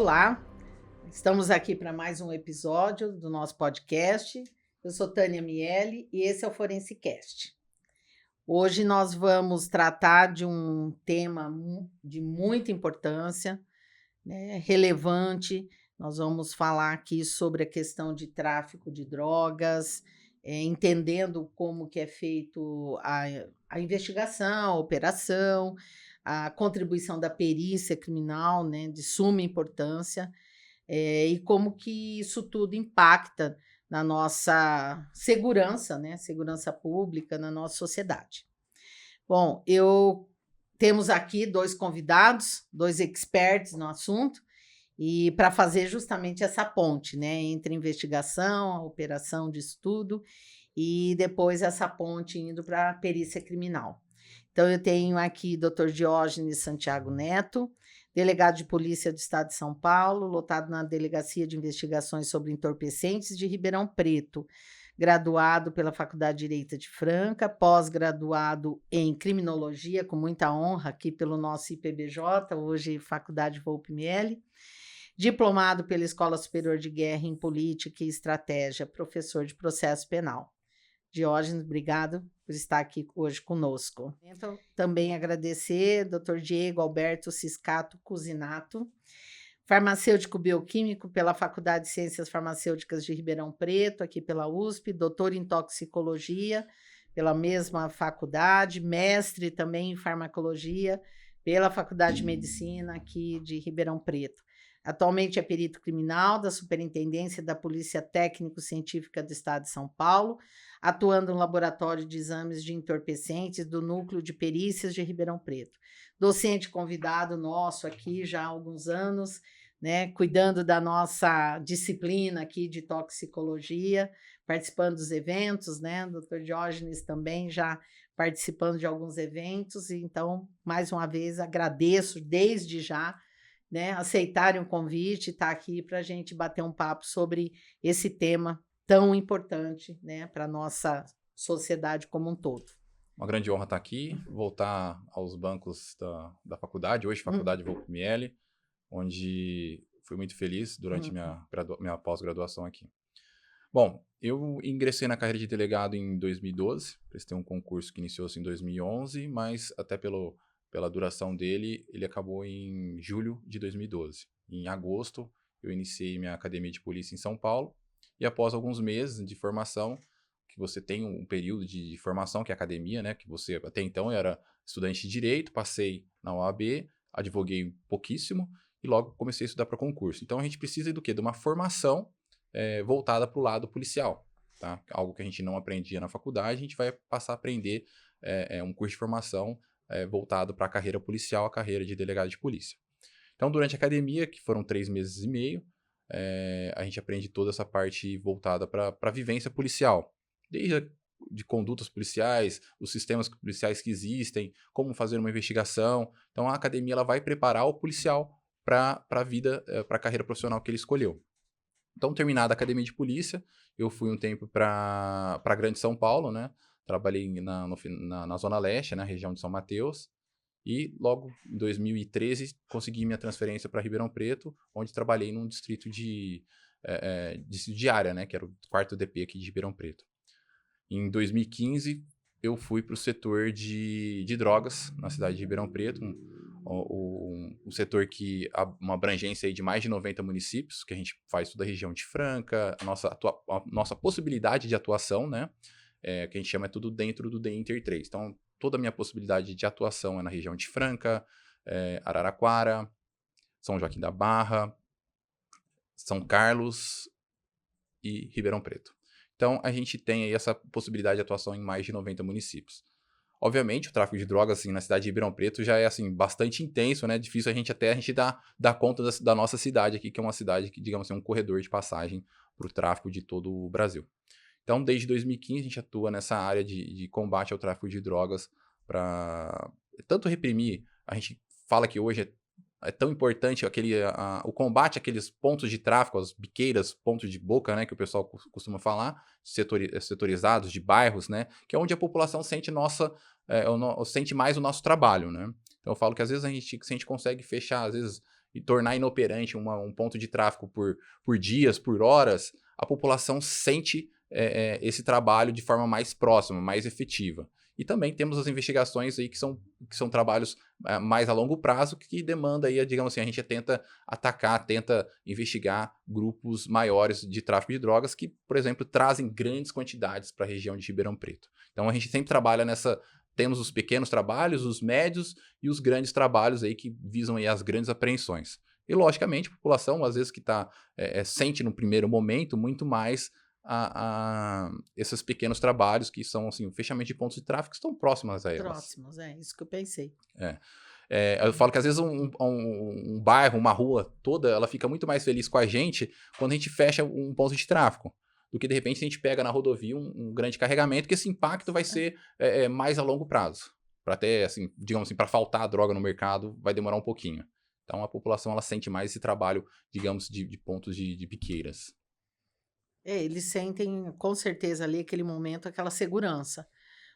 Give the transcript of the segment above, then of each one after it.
Olá, estamos aqui para mais um episódio do nosso podcast. Eu sou Tânia Miele e esse é o ForenseCast. Hoje nós vamos tratar de um tema de muita importância, né, relevante. Nós vamos falar aqui sobre a questão de tráfico de drogas, entendendo como que é feito a investigação, a operação, a contribuição da perícia criminal, né, de suma importância, e como que isso tudo impacta na nossa segurança, né, segurança pública, na nossa sociedade. Bom, temos aqui dois convidados, dois experts no assunto, e para fazer justamente essa ponte, né, entre a investigação, a operação de estudo e depois essa ponte indo para a perícia criminal. Então, eu tenho aqui Dr. Diógenes Santiago Neto, delegado de polícia do Estado de São Paulo, lotado na Delegacia de Investigações sobre Entorpecentes de Ribeirão Preto, graduado pela Faculdade de Direito de Franca, pós-graduado em Criminologia, com muita honra aqui pelo nosso IPBJ, hoje Faculdade Volpi Miele, diplomado pela Escola Superior de Guerra em Política e Estratégia, professor de Processo Penal. Diógenes, obrigado por estar aqui hoje conosco. Então, também agradecer Dr. Diego Alberto Ciscato Cusinato, farmacêutico bioquímico pela Faculdade de Ciências Farmacêuticas de Ribeirão Preto, aqui pela USP, doutor em toxicologia pela mesma faculdade, mestre também em farmacologia pela Faculdade de Medicina aqui de Ribeirão Preto. Atualmente é perito criminal da Superintendência da Polícia Técnico-Científica do Estado de São Paulo, atuando no Laboratório de Exames de Entorpecentes do Núcleo de Perícias de Ribeirão Preto. Docente convidado nosso aqui já há alguns anos, né, cuidando da nossa disciplina aqui de toxicologia, participando dos eventos, né, Dr. Diógenes também já participando de alguns eventos, então, mais uma vez, agradeço desde já, né, aceitarem o convite e estar aqui para a gente bater um papo sobre esse tema tão importante, né, para a nossa sociedade como um todo. Uma grande honra estar aqui, voltar aos bancos da faculdade, hoje Faculdade Volpi Miele, onde fui muito feliz durante minha pós-graduação aqui. Bom, eu ingressei na carreira de delegado em 2012, prestei um concurso que iniciou-se em 2011, mas até pela duração dele, ele acabou em julho de 2012. Em agosto, eu iniciei minha academia de polícia em São Paulo, e após alguns meses de formação, que você tem um período de formação, que é a academia, né? Que você, até então, eu era estudante de Direito, passei na OAB, advoguei pouquíssimo, e logo comecei a estudar para concurso. Então, a gente precisa do quê? De uma formação voltada para o lado policial, tá? Algo que a gente não aprendia na faculdade, a gente vai passar a aprender um curso de formação voltado para a carreira policial, a carreira de delegado de polícia. Então, durante a academia, que foram 3 meses e meio, a gente aprende toda essa parte voltada para a vivência policial. Desde de condutas policiais, os sistemas policiais que existem, como fazer uma investigação. Então, a academia ela vai preparar o policial para a vida, para a carreira profissional que ele escolheu. Então, terminada a academia de polícia, eu fui um tempo para a Grande São Paulo, né? Trabalhei na Zona Leste, na região de São Mateus. E logo em 2013 consegui minha transferência para Ribeirão Preto, onde trabalhei num distrito de área, né? Que era o 4º DP aqui de Ribeirão Preto. Em 2015, eu fui para o setor de drogas na cidade de Ribeirão Preto, um setor que uma abrangência aí de mais de 90 municípios, que a gente faz toda a região de Franca, a nossa possibilidade de atuação, né, que a gente chama tudo dentro do DI Inter 3. Então, toda a minha possibilidade de atuação é na região de Franca, Araraquara, São Joaquim da Barra, São Carlos e Ribeirão Preto. Então, a gente tem aí essa possibilidade de atuação em mais de 90 municípios. Obviamente, o tráfico de drogas assim, na cidade de Ribeirão Preto já é assim, bastante intenso, né? Difícil a gente dar conta da nossa cidade aqui, que é uma cidade que, digamos assim, um corredor de passagem para o tráfico de todo o Brasil. Então, desde 2015, a gente atua nessa área de combate ao tráfico de drogas para tanto reprimir, a gente fala que hoje é tão importante o combate àqueles pontos de tráfico, as biqueiras, pontos de boca, né, que o pessoal costuma falar, setorizados, de bairros, né, que é onde a população sente sente mais o nosso trabalho, né. Então eu falo que às vezes se a gente consegue fechar, às vezes, e tornar inoperante um ponto de tráfego por dias, por horas, a população sente esse trabalho de forma mais próxima, mais efetiva. E também temos as investigações aí que são trabalhos mais a longo prazo, que demanda aí, digamos assim, a gente tenta atacar, tenta investigar grupos maiores de tráfico de drogas que, por exemplo, trazem grandes quantidades para a região de Ribeirão Preto. Então a gente sempre trabalha temos os pequenos trabalhos, os médios e os grandes trabalhos aí que visam aí as grandes apreensões. E, logicamente, a população, às vezes, que sente no primeiro momento muito mais esses pequenos trabalhos que são, assim, o fechamento de pontos de tráfego que estão próximas a elas. Próximos, isso que eu pensei. Eu falo que, às vezes, um bairro, uma rua toda, ela fica muito mais feliz com a gente quando a gente fecha um ponto de tráfego do que, de repente, a gente pega na rodovia um grande carregamento, que esse impacto vai ser mais a longo prazo. Para até, assim, digamos assim, para faltar a droga no mercado, vai demorar um pouquinho. Então, a população, ela sente mais esse trabalho, digamos, de pontos de biqueiras. Eles sentem, com certeza, ali, aquele momento, aquela segurança.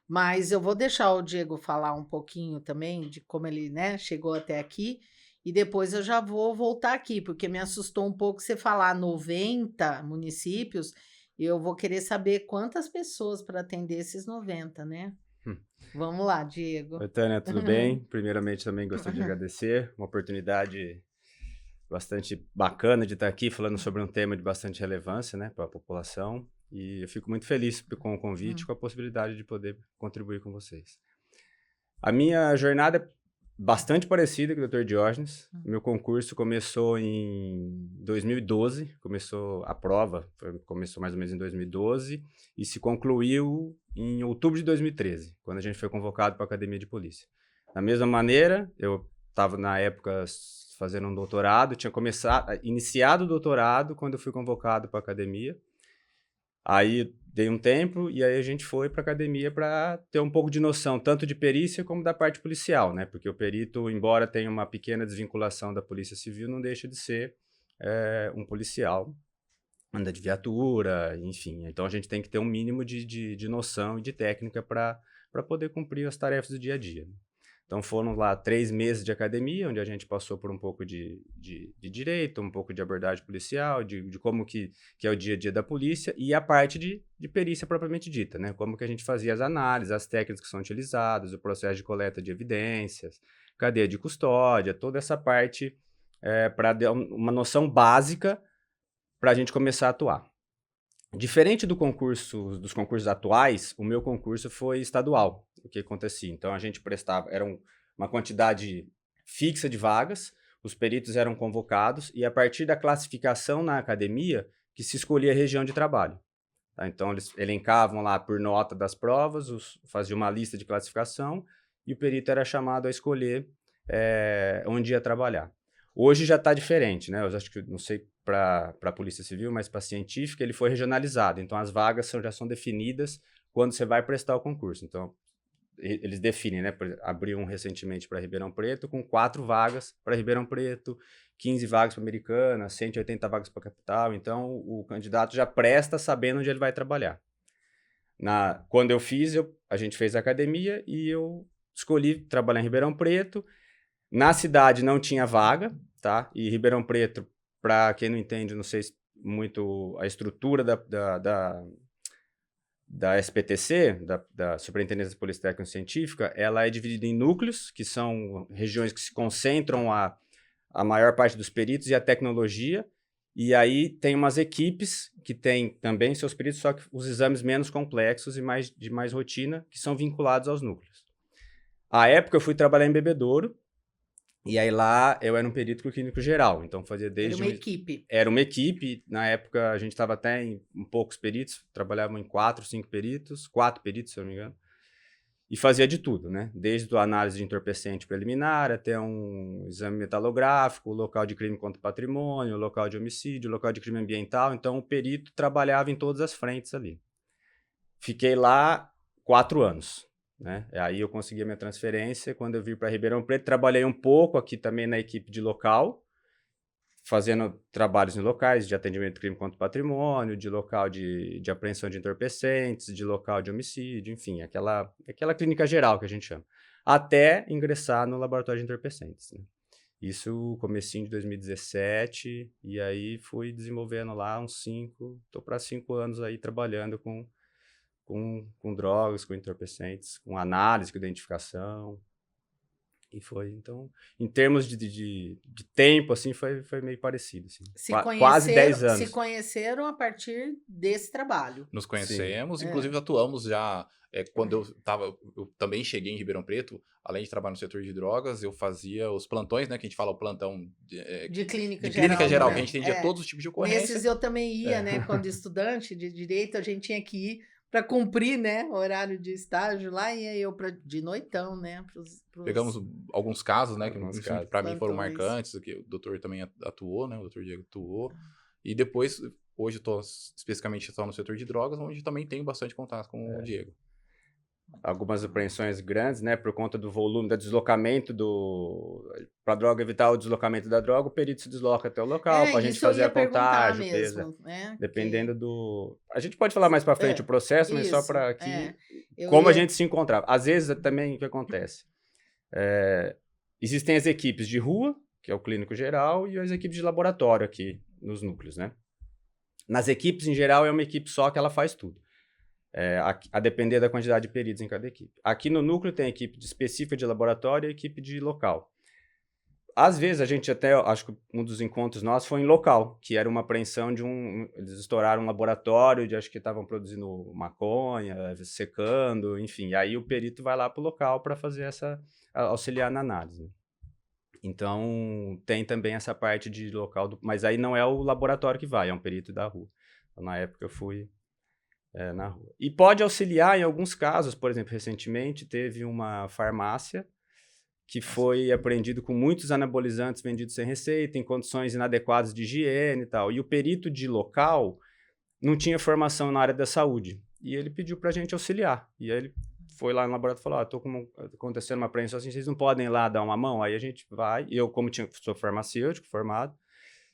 Mas eu vou deixar o Diego falar um pouquinho também de como ele, né, chegou até aqui, e depois eu já vou voltar aqui, porque me assustou um pouco você falar 90 municípios, e eu vou querer saber quantas pessoas para atender esses 90, né? Vamos lá, Diego. Oi, Tânia, tudo bem? Primeiramente, também gostaria de agradecer, uma oportunidade bastante bacana de estar aqui falando sobre um tema de bastante relevância, né, para a população, e eu fico muito feliz com o convite, com a possibilidade de poder contribuir com vocês. A minha jornada é bastante parecida com o Dr. Diógenes. Meu concurso começou em 2012, começou a prova, começou mais ou menos em 2012 e se concluiu em outubro de 2013, quando a gente foi convocado para a Academia de Polícia. Da mesma maneira, eu estava na época fazendo um doutorado, tinha iniciado o doutorado quando eu fui convocado para a Academia. Aí dei um tempo e aí a gente foi para a academia para ter um pouco de noção, tanto de perícia como da parte policial, né? Porque o perito, embora tenha uma pequena desvinculação da Polícia Civil, não deixa de ser um policial, anda de viatura, enfim. Então a gente tem que ter um mínimo de noção e de técnica para poder cumprir as tarefas do dia a dia. Então foram lá 3 meses de academia, onde a gente passou por um pouco de direito, um pouco de abordagem policial, de como que é o dia a dia da polícia, e a parte de perícia propriamente dita, né? Como que a gente fazia as análises, as técnicas que são utilizadas, o processo de coleta de evidências, cadeia de custódia, toda essa parte para dar uma noção básica para a gente começar a atuar. Diferente dos concursos atuais, o meu concurso foi estadual, o que acontecia. Então, a gente prestava, era uma quantidade fixa de vagas, os peritos eram convocados e a partir da classificação na academia que se escolhia a região de trabalho. Tá? Então, eles elencavam lá por nota das provas, faziam uma lista de classificação e o perito era chamado a escolher onde ia trabalhar. Hoje já está diferente, né? Eu acho que, não sei para a Polícia Civil, mas para a científica ele foi regionalizado. Então, as vagas já são definidas quando você vai prestar o concurso. Então, eles definem, né? Abriu recentemente para Ribeirão Preto com 4 vagas para Ribeirão Preto, 15 vagas para Americana, 180 vagas para a capital. Então, o candidato já presta sabendo onde ele vai trabalhar. Quando eu fiz, a gente fez a academia e eu escolhi trabalhar em Ribeirão Preto. Na cidade não tinha vaga, tá? E Ribeirão Preto, para quem não entende, não sei muito a estrutura da SPTC, da Superintendência de Polícia Técnica e Científica, ela é dividida em núcleos, que são regiões que se concentram a maior parte dos peritos e a tecnologia, e aí tem umas equipes que têm também seus peritos, só que os exames menos complexos e de mais rotina, que são vinculados aos núcleos. À época eu fui trabalhar em Bebedouro, e aí lá eu era um perito clínico geral, então fazia desde... Era uma equipe. Era uma equipe, na época a gente estava até em poucos peritos, trabalhavam em 4 peritos, se eu não me engano, e fazia de tudo, né? Desde a análise de entorpecente preliminar até um exame metalográfico, local de crime contra o patrimônio, local de homicídio, local de crime ambiental, então o perito trabalhava em todas as frentes ali. Fiquei lá 4 anos. Né? Aí eu consegui a minha transferência. Quando eu vim para Ribeirão Preto, trabalhei um pouco aqui também na equipe de local, fazendo trabalhos em locais de atendimento de crime contra o patrimônio, de local de apreensão de entorpecentes, de local de homicídio, enfim, aquela clínica geral que a gente chama, até ingressar no laboratório de entorpecentes. Né? Isso comecinho de 2017, e aí fui desenvolvendo lá tô para 5 anos aí trabalhando com drogas, com entorpecentes, com análise, com identificação. E foi, então, em termos de tempo, assim, foi meio parecido, assim. Quase 10 Se anos. conheceram a partir desse trabalho. Nos Sim. conhecemos, inclusive atuamos já. Quando eu também cheguei em Ribeirão Preto, além de trabalhar no setor de drogas, eu fazia os plantões, né? Que a gente fala o plantão De clínica de clínica geral, né? que a gente atendia todos os tipos de ocorrência. Nesses eu também ia, né? Quando estudante de direito, a gente tinha que ir para cumprir, né? O horário de estágio lá, e aí eu de noitão, né? Pegamos alguns casos, né? Alguns Que casos. para mim foram Plantões. marcantes, que o doutor também atuou, né? O doutor Diego atuou. E depois, hoje eu estou especificamente só no setor de drogas, onde também tenho bastante contato com o Diego. Algumas apreensões grandes, né, por conta do volume, do deslocamento para a droga, evitar o deslocamento da droga, o perito se desloca até o local para a gente fazer a contagem, mesmo, né? dependendo do... A gente pode falar mais para frente o processo, mas só para aqui, como a gente se encontrava. Às vezes também o que acontece? Existem as equipes de rua, que é o clínico geral, e as equipes de laboratório aqui nos núcleos, né? Nas equipes, em geral, é uma equipe só que ela faz tudo. A depender da quantidade de peritos em cada equipe. Aqui no núcleo tem a equipe específica de laboratório e a equipe de local. Às vezes, a gente até, acho que um dos encontros nossos foi em local, que era uma apreensão eles estouraram um laboratório de, acho que estavam produzindo maconha, secando, enfim. E aí o perito vai lá para o local para fazer auxiliar na análise. Então, tem também essa parte de local, mas aí não é o laboratório que vai, é um perito da rua. Então, na época eu fui na rua. E pode auxiliar em alguns casos, por exemplo, recentemente teve uma farmácia que foi apreendido com muitos anabolizantes vendidos sem receita, em condições inadequadas de higiene e tal. E o perito de local não tinha formação na área da saúde. E ele pediu para a gente auxiliar. E aí ele foi lá no laboratório e falou, tô acontecendo uma apreensão assim, vocês não podem ir lá dar uma mão? Aí a gente vai, e eu, como sou farmacêutico formado,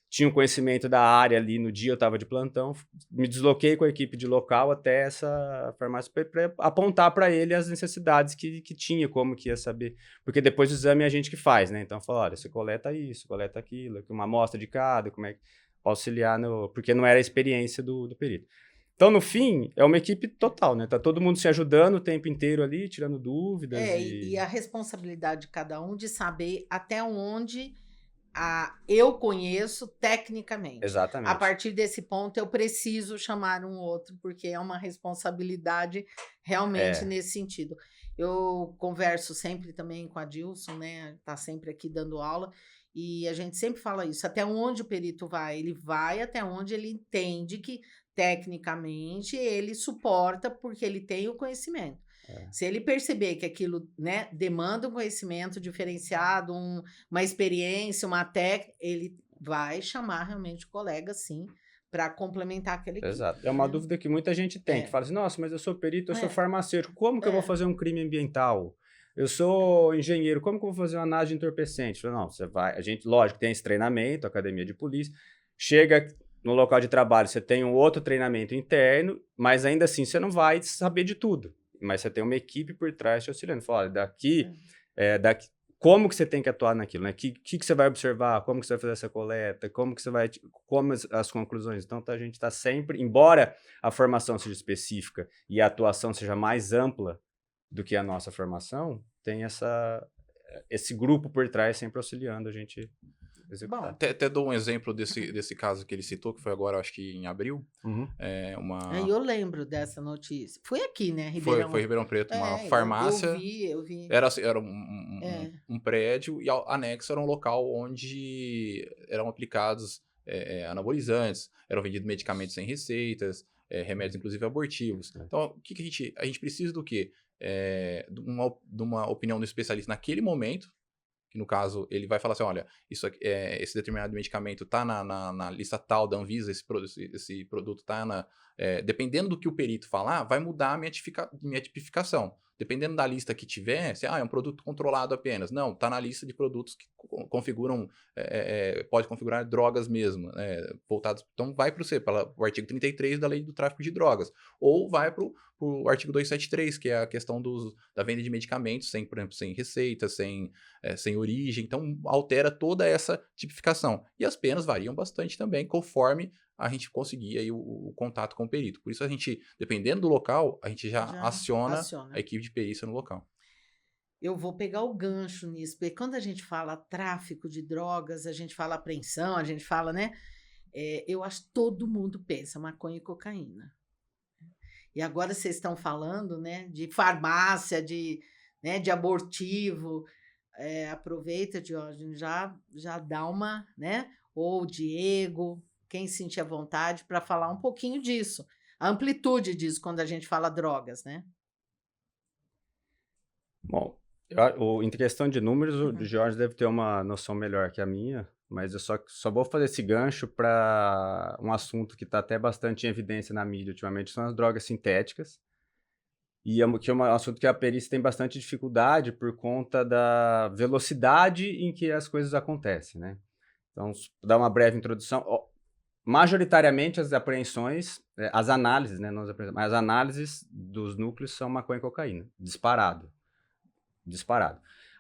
tinha um conhecimento da área ali no dia, eu estava de plantão, me desloquei com a equipe de local até essa farmácia para apontar para ele as necessidades que tinha, como que ia saber. Porque depois do exame é a gente que faz, né? Então, falou, olha, você coleta isso, coleta aquilo, uma amostra de cada, como é que auxiliar, porque não era a experiência do perito. Então, no fim, é uma equipe total, né? Tá todo mundo se ajudando o tempo inteiro ali, tirando dúvidas. E a responsabilidade de cada um de saber até onde... eu conheço tecnicamente. Exatamente. A partir desse ponto, eu preciso chamar um outro, porque é uma responsabilidade realmente nesse sentido. Eu converso sempre também com a Dilson, né? Tá sempre aqui dando aula, e a gente sempre fala isso. Até onde o perito vai? Ele vai até onde ele entende que, tecnicamente, ele suporta, porque ele tem o conhecimento. Se ele perceber que aquilo, né, demanda um conhecimento diferenciado, uma experiência, uma técnica, ele vai chamar realmente o colega, sim, para complementar aquele equipe. Exato. É uma dúvida que muita gente tem, que fala assim, nossa, mas eu sou perito, eu sou farmacêutico, como que eu vou fazer um crime ambiental? Eu sou engenheiro, como que eu vou fazer uma análise de entorpecente? Não, você vai, a gente, lógico, tem esse treinamento, academia de polícia, chega no local de trabalho, você tem um outro treinamento interno, mas ainda assim você não vai saber de tudo. Mas você tem uma equipe por trás te auxiliando. Fala, olha, daqui, como que você tem que atuar naquilo, né? Que você vai observar, como que você vai fazer essa coleta, como que você vai, como as conclusões. Então, a gente está sempre, embora a formação seja específica e a atuação seja mais ampla do que a nossa formação, tem esse grupo por trás sempre auxiliando a gente executar. Bom, até dou um exemplo desse caso que ele citou, que foi agora, acho que em abril. Eu lembro dessa notícia. Foi aqui, né? Ribeirão. Foi Ribeirão Preto, uma farmácia. Eu vi. Era um prédio e anexo era um local onde eram aplicados anabolizantes, eram vendidos medicamentos sem receitas, remédios inclusive abortivos. Então, o que a gente precisa do quê? De uma opinião do especialista naquele momento, que no caso ele vai falar assim, olha, esse determinado medicamento está na lista tal da Anvisa, esse produto está dependendo do que o perito falar, vai mudar a minha tipificação. Dependendo da lista que tiver, se é um produto controlado apenas. Não, está na lista de produtos que configuram, pode configurar drogas mesmo, voltados. Então, vai para o artigo 33 da Lei do Tráfico de Drogas. Ou vai para o artigo 273, que é a questão da venda de medicamentos, por exemplo, sem receita, sem origem. Então, altera toda essa tipificação. E as penas variam bastante também, conforme a gente conseguir aí o contato com o perito. Por isso, a gente, dependendo do local, a gente já aciona a equipe de perícia no local. Eu vou pegar o gancho nisso, porque quando a gente fala tráfico de drogas, a gente fala apreensão, a gente fala, né? Eu acho que todo mundo pensa maconha e cocaína. E agora vocês estão falando, né, de farmácia, de abortivo. Aproveita, Diógenes, já dá uma, né? Ou Diego, quem sentir a vontade, para falar um pouquinho disso. A amplitude disso quando a gente fala drogas, né? Bom, em questão de números, o Jorge deve ter uma noção melhor que a minha, mas eu só vou fazer esse gancho para um assunto que está até bastante em evidência na mídia ultimamente, são as drogas sintéticas. E que é um assunto que a perícia tem bastante dificuldade por conta da velocidade em que as coisas acontecem, né? Então, dar uma breve introdução. Majoritariamente, as apreensões, as análises, né? Mas as análises dos núcleos são maconha e cocaína, disparado.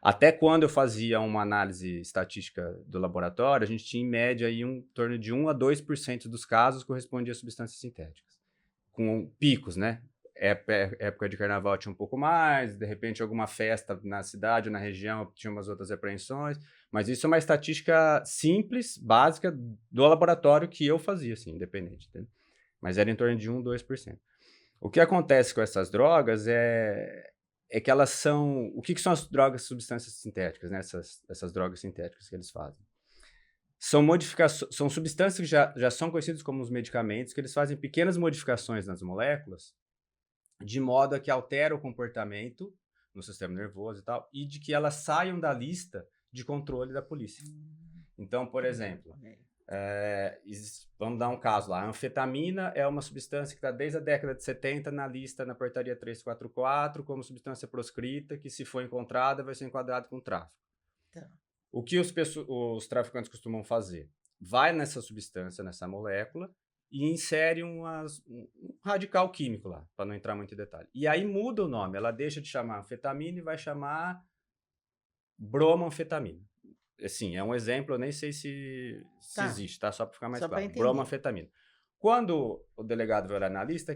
Até quando eu fazia uma análise estatística do laboratório, a gente tinha em média aí em torno de 1 a 2% dos casos correspondia a substâncias sintéticas, com picos, né? Época de carnaval tinha um pouco mais, de repente alguma festa na cidade ou na região tinha umas outras apreensões, mas isso é uma estatística simples, básica do laboratório que eu fazia, assim, independente, entendeu? Mas era em torno de 1, 2%. O que acontece com essas drogas é que elas são... O que são as drogas, substâncias sintéticas, né? Essas drogas sintéticas que eles fazem? São substâncias que já são conhecidas como os medicamentos, que eles fazem pequenas modificações nas moléculas, de modo a que altera o comportamento no sistema nervoso e tal, e de que elas saiam da lista de controle da polícia. Então, por exemplo, vamos dar um caso lá. A anfetamina é uma substância que está desde a década de 70 na lista na portaria 344 como substância proscrita, que se for encontrada vai ser enquadrado com tráfico. Tá. O que os traficantes costumam fazer? Vai nessa substância, nessa molécula, e insere um radical químico lá, para não entrar muito em detalhe. E aí muda o nome, ela deixa de chamar anfetamina e vai chamar bromoanfetamina. Assim, é um exemplo, eu nem sei se existe, tá? Só para ficar mais claro. Bromoanfetamina. Quando o delegado vai olhar na lista,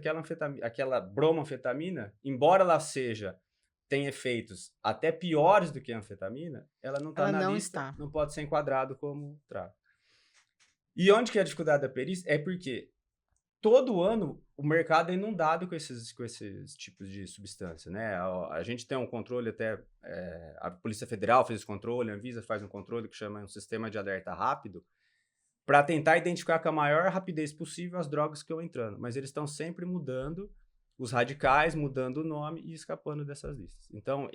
aquela bromoanfetamina, embora ela tenha efeitos até piores do que a anfetamina, ela não está na lista, não pode ser enquadrado como tráfico. E onde que é a dificuldade da perícia? É porque todo ano o mercado é inundado com esses tipos de substância, né? A gente tem um controle até... a Polícia Federal fez esse controle, a Anvisa faz um controle que chama um sistema de alerta rápido, para tentar identificar com a maior rapidez possível as drogas que estão entrando. Mas eles estão sempre mudando os radicais, mudando o nome e escapando dessas listas. Então,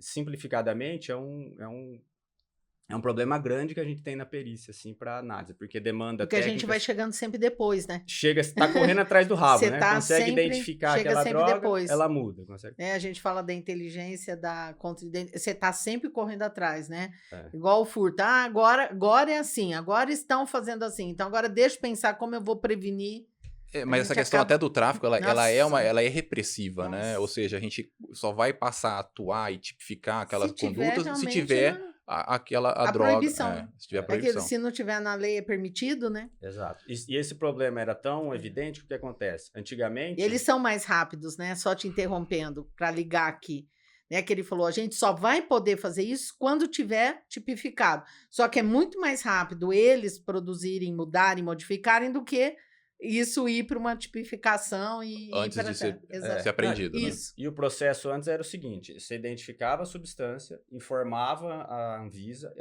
simplificadamente, é um problema grande que a gente tem na perícia, assim, para análise, porque demanda Porque a gente vai chegando sempre depois, né? Está correndo atrás do rabo, né? Consegue identificar aquela droga, depois. Ela muda. A gente fala da inteligência, da contra-identidade, você está sempre correndo atrás, né? Igual o furto. Agora é assim, agora estão fazendo assim, então agora deixa eu pensar como eu vou prevenir. Mas essa questão até do tráfico, ela é repressiva, né? Ou seja, a gente só vai passar a atuar e tipificar aquelas condutas se tiver... a droga, proibição. Se tiver proibição. Se não tiver na lei é permitido, né? Exato. E esse problema era tão evidente que o que acontece? Antigamente... Eles são mais rápidos, né? Só te interrompendo para ligar aqui. Né? Que ele falou, a gente só vai poder fazer isso quando tiver tipificado. Só que é muito mais rápido eles produzirem, mudarem, modificarem do que isso ir para uma tipificação e... Antes de ser apreendido, né? Isso. E o processo antes era o seguinte, você identificava a substância, informava a Anvisa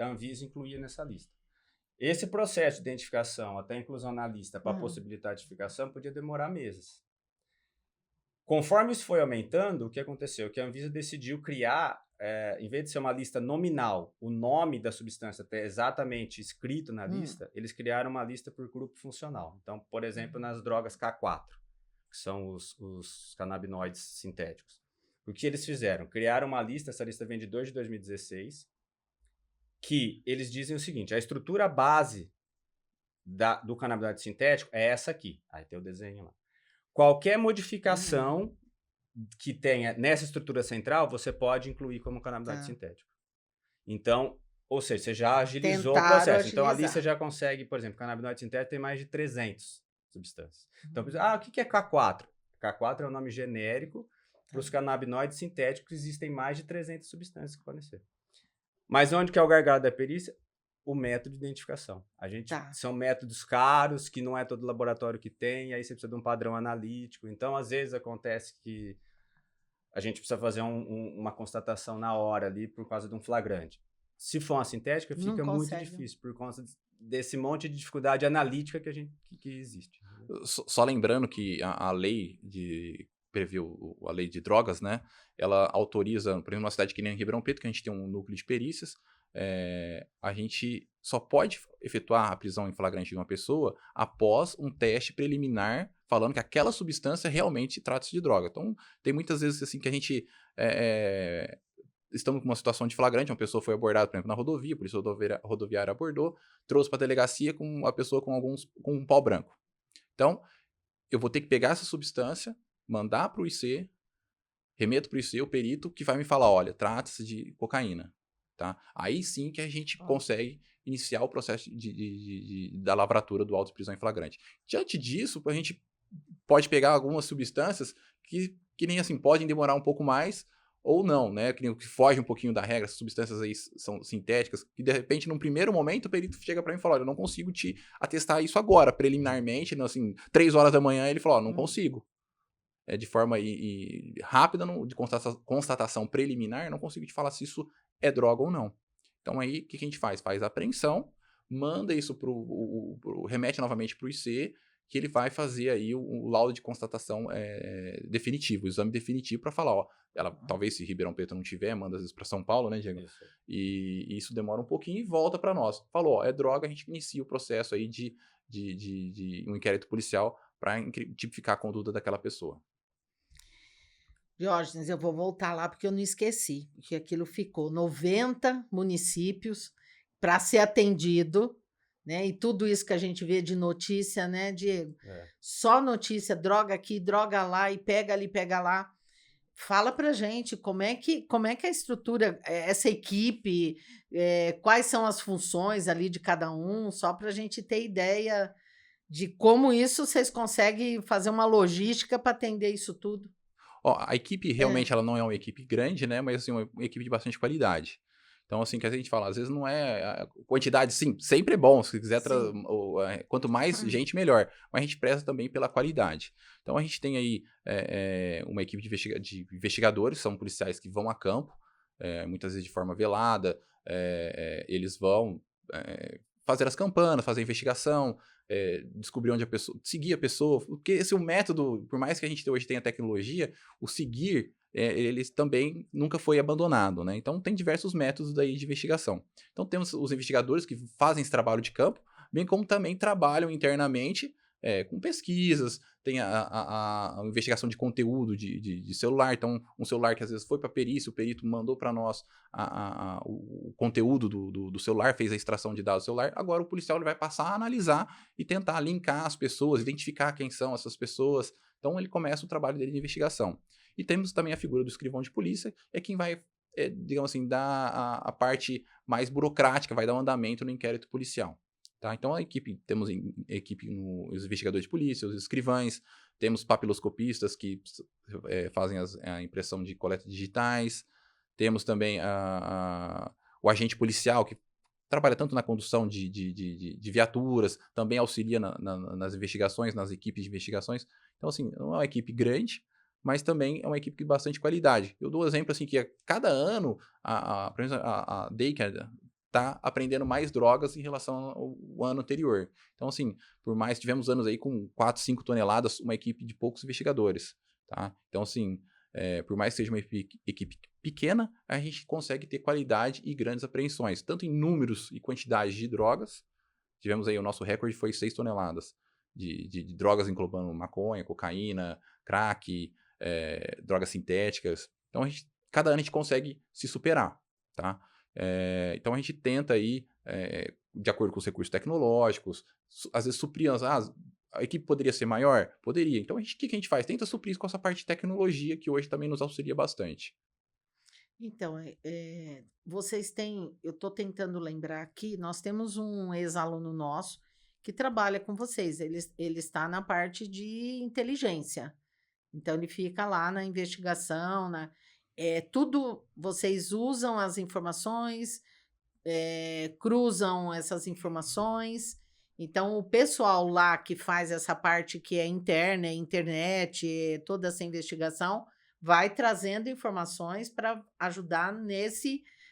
incluía nessa lista. Esse processo de identificação até a inclusão na lista para possibilitar a tipificação podia demorar meses. Conforme isso foi aumentando, o que aconteceu? Que a Anvisa decidiu criar, em vez de ser uma lista nominal, o nome da substância até exatamente escrito na lista, eles criaram uma lista por grupo funcional. Então, por exemplo, nas drogas K4. que são os canabinoides sintéticos. O que eles fizeram? Criaram uma lista, essa lista vem de 2 de 2016, que eles dizem o seguinte, a estrutura base do canabinoide sintético é essa aqui. Aí tem o desenho lá. Qualquer modificação que tenha nessa estrutura central, você pode incluir como canabinoide sintético. Então, ou seja, você já agilizou o processo. Então, ali você já consegue, por exemplo, canabinoide sintético tem mais de 300 substâncias. Então, o que é K4? K4 é o nome genérico para os canabinoides sintéticos, existem mais de 300 substâncias que podem ser. Mas onde que é o gargalo da perícia? O método de identificação. São métodos caros, que não é todo laboratório que tem, aí você precisa de um padrão analítico. Então, às vezes, acontece que a gente precisa fazer uma constatação na hora ali por causa de um flagrante. Se for uma sintética, fica muito difícil por conta desse monte de dificuldade analítica que existe. Só lembrando que a lei previu a lei de drogas, né? Ela autoriza, por exemplo, numa cidade que nem Ribeirão Preto, que a gente tem um núcleo de perícias, a gente só pode efetuar a prisão em flagrante de uma pessoa após um teste preliminar falando que aquela substância realmente trata-se de droga. Então, tem muitas vezes assim que a gente estamos com uma situação de flagrante, uma pessoa foi abordada, por exemplo, na rodovia, a polícia rodoviária abordou, trouxe para a delegacia com a pessoa com um pau branco. Então, eu vou ter que pegar essa substância, mandar para o IC, remeto para o IC, o perito, que vai me falar, olha, trata-se de cocaína. Tá? Aí sim que a gente consegue iniciar o processo da lavratura do auto de prisão em flagrante. Diante disso, a gente pode pegar algumas substâncias que nem assim, podem demorar um pouco mais ou não, né? Que foge um pouquinho da regra, essas substâncias aí são sintéticas, que de repente, num primeiro momento, o perito chega para mim e fala, olha, eu não consigo te atestar isso agora, preliminarmente, assim, 3 horas da manhã, ele falou, não consigo. De forma rápida, de constatação preliminar, não consigo te falar se isso é droga ou não. Então aí, o que a gente faz? Faz a apreensão, manda isso remete novamente para o IC, que ele vai fazer aí o laudo de constatação definitivo, o exame definitivo para falar, ó, talvez se Ribeirão Preto não tiver, manda às vezes para São Paulo, né, Diego? Isso. E isso demora um pouquinho e volta para nós. Falou, ó, é droga, a gente inicia o processo aí de um inquérito policial para tipificar a conduta daquela pessoa. Diógenes, eu vou voltar lá porque eu não esqueci, porque aquilo ficou 90 municípios para ser atendido, né? E tudo isso que a gente vê de notícia, né, Diego? Só notícia, droga aqui, droga lá, e pega ali, pega lá. Fala pra gente como é que a estrutura, essa equipe, quais são as funções ali de cada um, só para a gente ter ideia de como isso vocês conseguem fazer uma logística para atender isso tudo. Ó, a equipe realmente ela não é uma equipe grande, né? Mas assim, uma equipe de bastante qualidade. Então, assim, que a gente fala, às vezes não é a quantidade, sim, sempre é bom, se quiser, quanto mais gente, melhor. Mas a gente preza também pela qualidade. Então, a gente tem aí uma equipe de investigadores, são policiais que vão a campo, muitas vezes de forma velada, eles vão fazer as campanas, fazer a investigação, descobrir onde a pessoa, seguir a pessoa, porque esse é o método, por mais que a gente hoje tenha tecnologia, o seguir, ele também nunca foi abandonado, né? Então tem diversos métodos daí de investigação. Então temos os investigadores que fazem esse trabalho de campo, bem como também trabalham internamente com pesquisas, tem a investigação de conteúdo de celular, então um celular que às vezes foi para a perícia, o perito mandou para nós o conteúdo do celular, fez a extração de dados do celular, agora o policial ele vai passar a analisar e tentar linkar as pessoas, identificar quem são essas pessoas, então ele começa o trabalho dele de investigação. E temos também a figura do escrivão de polícia, quem vai, digamos assim, dar a parte mais burocrática, vai dar um andamento no inquérito policial. Tá? Então, temos os investigadores de polícia, os escrivães, temos papiloscopistas que fazem a impressão de coletas digitais, temos também o agente policial, que trabalha tanto na condução de viaturas, também auxilia nas investigações, nas equipes de investigações. Então, assim, não é uma equipe grande, mas também é uma equipe de bastante qualidade. Eu dou um exemplo, assim, que a cada ano, a Daycare está aprendendo mais drogas em relação ao ano anterior. Então, assim, por mais tivemos anos aí com 4, 5 toneladas, uma equipe de poucos investigadores, tá? Então, assim, por mais que seja uma equipe pequena, a gente consegue ter qualidade e grandes apreensões, tanto em números e quantidades de drogas. Tivemos aí, o nosso recorde foi 6 toneladas. de drogas englobando maconha, cocaína, crack, drogas sintéticas. Então, cada ano a gente consegue se superar, tá? Então, a gente tenta aí, de acordo com os recursos tecnológicos, às vezes suprir, a equipe poderia ser maior? Poderia. Então, o que a gente faz? Tenta suprir isso com essa parte de tecnologia, que hoje também nos auxilia bastante. Então, vocês têm, eu estou tentando lembrar aqui, nós temos um ex-aluno nosso que trabalha com vocês, ele está na parte de inteligência, então ele fica lá na investigação, tudo, vocês usam as informações, cruzam essas informações, então o pessoal lá que faz essa parte que é interna, internet, toda essa investigação, vai trazendo informações para ajudar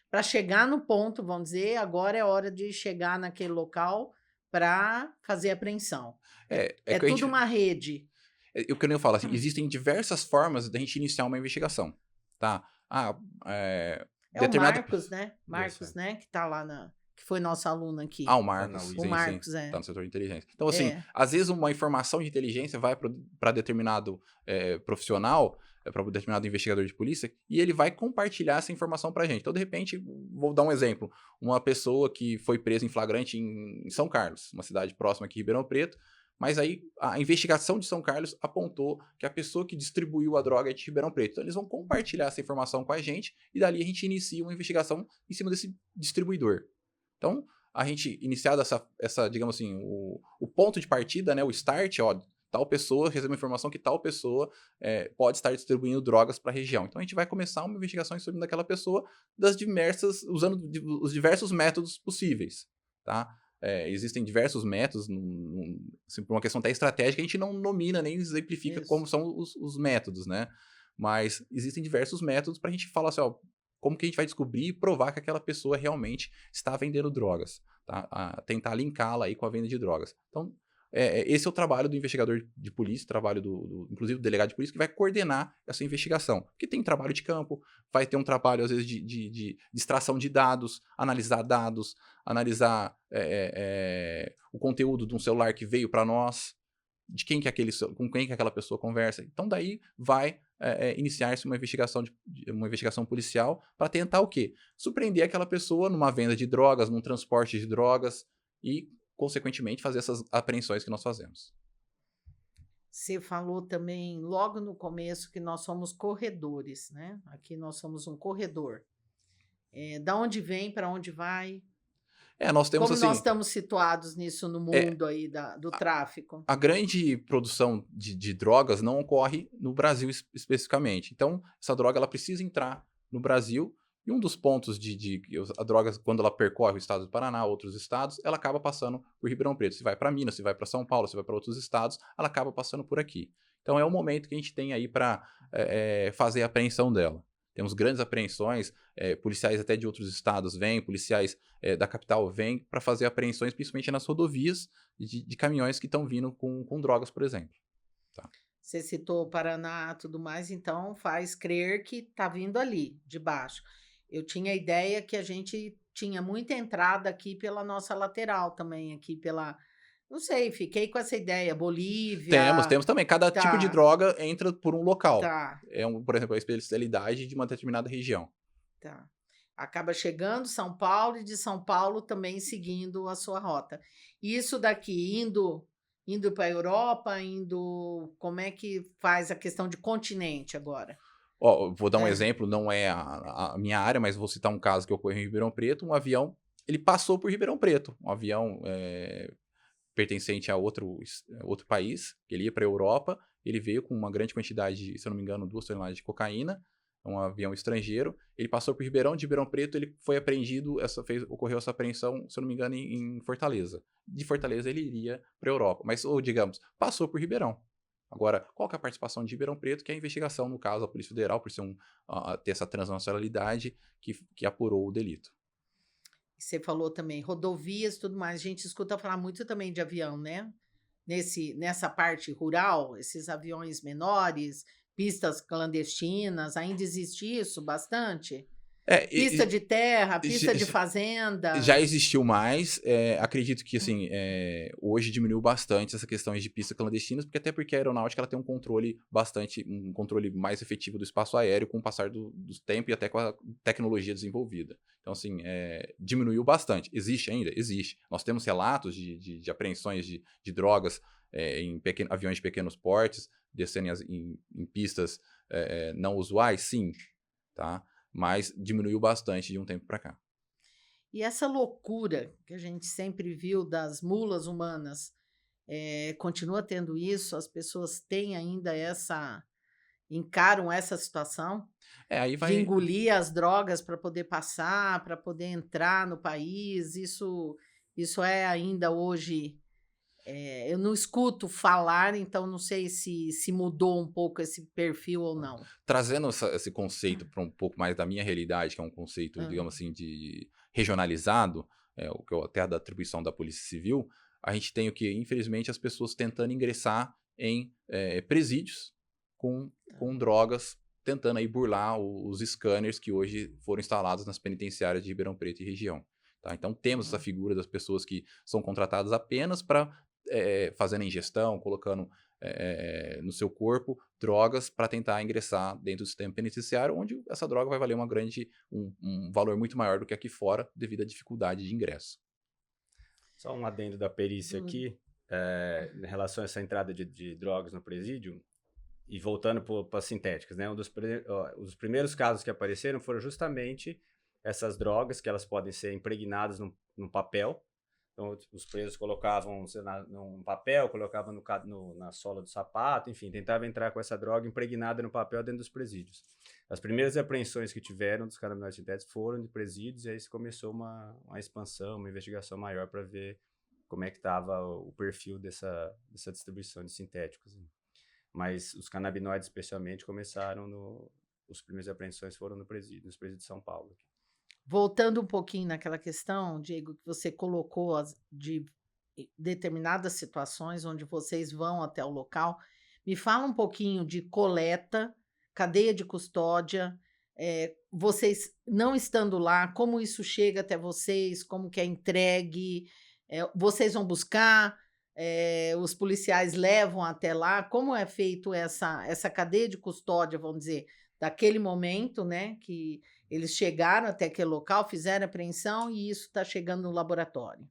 para chegar no ponto, vamos dizer, agora é hora de chegar naquele local para fazer a apreensão. É tudo uma rede. O que eu falo, assim, existem diversas formas da gente iniciar uma investigação, tá? O Marcos, né? Marcos, né? Que tá lá que foi nosso aluno aqui. O Marcos. O Marcos, tá no setor de inteligência. Então, assim, às vezes uma informação de inteligência vai para determinado profissional, para determinado investigador de polícia, e ele vai compartilhar essa informação pra gente. Então, de repente, vou dar um exemplo. Uma pessoa que foi presa em flagrante em São Carlos, uma cidade próxima aqui, Ribeirão Preto, mas aí a investigação de São Carlos apontou que a pessoa que distribuiu a droga é de Ribeirão Preto. Então, eles vão compartilhar essa informação com a gente e dali a gente inicia uma investigação em cima desse distribuidor. Então, a gente, iniciada essa digamos assim, o ponto de partida, né, o start, tal pessoa recebeu informação que tal pessoa pode estar distribuindo drogas para a região. Então, a gente vai começar uma investigação em cima daquela pessoa usando os diversos métodos possíveis, tá? Existem diversos métodos, assim, por uma questão até estratégica, a gente não nomina nem exemplifica como são os métodos, né? Mas existem diversos métodos para a gente falar assim, como que a gente vai descobrir e provar que aquela pessoa realmente está vendendo drogas, tá? Tentar linká-la aí com a venda de drogas. Então, esse é o trabalho do investigador de polícia, trabalho inclusive do delegado de polícia, que vai coordenar essa investigação. Porque tem trabalho de campo, vai ter um trabalho, às vezes, de extração de dados, analisar o conteúdo de um celular que veio para nós, com quem que aquela pessoa conversa. Então, daí vai iniciar-se uma investigação policial para tentar o quê? Surpreender aquela pessoa numa venda de drogas, num transporte de drogas e, consequentemente, fazer essas apreensões que nós fazemos. Você falou também, logo no começo, que nós somos corredores, né? Aqui nós somos um corredor. Da onde vem, para onde vai? Nós temos Como assim, nós estamos situados nisso no mundo aí do tráfico? A grande produção de drogas não ocorre no Brasil especificamente. Então, essa droga ela precisa entrar no Brasil. E um dos pontos a droga, quando ela percorre o estado do Paraná, outros estados, ela acaba passando por Ribeirão Preto. Se vai para Minas, se vai para São Paulo, se vai para outros estados, ela acaba passando por aqui. Então é o momento que a gente tem aí para fazer a apreensão dela. Temos grandes apreensões, policiais até de outros estados vêm, policiais da capital vêm para fazer apreensões, principalmente nas rodovias de caminhões que estão vindo com drogas, por exemplo. Tá. Você citou o Paraná e tudo mais, então faz crer que está vindo ali, de baixo. Eu tinha a ideia que a gente tinha muita entrada aqui pela nossa lateral também, aqui pela... Não sei, fiquei com essa ideia. Bolívia... Temos também. Cada tipo de droga entra por um local. Tá. Por exemplo, a especialidade de uma determinada região. Tá. Acaba chegando São Paulo e de São Paulo também seguindo a sua rota. E isso daqui, indo para a Europa, como é que faz a questão de continente agora? Vou dar um exemplo, não é a minha área, mas vou citar um caso que ocorreu em Ribeirão Preto. Um avião, ele passou por Ribeirão Preto. Um avião pertencente a outro país, ele ia para a Europa, ele veio com uma grande quantidade, se eu não me engano, 2 toneladas de cocaína, um avião estrangeiro, ele passou por Ribeirão, de Ribeirão Preto ele foi apreendido, ocorreu essa apreensão, se eu não me engano, em Fortaleza. De Fortaleza ele iria para a Europa, mas, digamos, passou por Ribeirão. Agora, qual que é a participação de Ribeirão Preto, que é a investigação, no caso, a Polícia Federal, por ser ter essa transnacionalidade que apurou o delito. Você falou também rodovias e tudo mais. A gente escuta falar muito também de avião, né? Nessa parte rural, esses aviões menores, pistas clandestinas, ainda existe isso bastante? Pista de terra, pista de fazenda. Já existiu mais. Acredito que assim, hoje diminuiu bastante essa questão de pistas clandestinas, porque a aeronáutica ela tem um controle mais efetivo do espaço aéreo com o passar do tempo e até com a tecnologia desenvolvida. Então, assim, diminuiu bastante. Existe ainda? Existe. Nós temos relatos de apreensões de drogas em aviões de pequenos portes, descendo em pistas não usuais, sim, tá? Mas diminuiu bastante de um tempo para cá. E essa loucura que a gente sempre viu das mulas humanas, continua tendo isso? As pessoas têm ainda encaram essa situação Aí de engolir as drogas para poder passar, para poder entrar no país? Isso é ainda hoje... eu não escuto falar, então não sei se mudou um pouco esse perfil ou não. Trazendo esse conceito para um pouco mais da minha realidade, que é um conceito, digamos assim, de regionalizado, o que é até da atribuição da Polícia Civil, a gente tem o que, infelizmente, as pessoas tentando ingressar em presídios com drogas, tentando aí burlar os scanners que hoje foram instalados nas penitenciárias de Ribeirão Preto e região. Tá? Então temos essa figura das pessoas que são contratadas apenas para fazendo a ingestão, colocando no seu corpo drogas para tentar ingressar dentro do sistema penitenciário, onde essa droga vai valer um valor muito maior do que aqui fora, devido à dificuldade de ingresso. Só um adendo da perícia aqui, em relação a essa entrada de drogas no presídio, e voltando para as sintéticas, né? Os primeiros casos que apareceram foram justamente essas drogas, que elas podem ser impregnadas num papel. Então, os presos colocavam num papel, colocavam na sola do sapato, enfim, tentavam entrar com essa droga impregnada no papel dentro dos presídios. As primeiras apreensões que tiveram dos canabinoides sintéticos foram de presídios, e aí começou uma expansão, uma investigação maior para ver como é que estava o perfil dessa distribuição de sintéticos. Mas os canabinoides, especialmente, os primeiras apreensões foram nos presídios de São Paulo. Voltando um pouquinho naquela questão, Diego, que você colocou de determinadas situações onde vocês vão até o local, me fala um pouquinho de coleta, cadeia de custódia, vocês não estando lá, como isso chega até vocês, como que é entregue, vocês vão buscar, os policiais levam até lá, como é feito essa cadeia de custódia, vamos dizer, daquele momento, né, que eles chegaram até aquele local, fizeram a apreensão e isso está chegando no laboratório?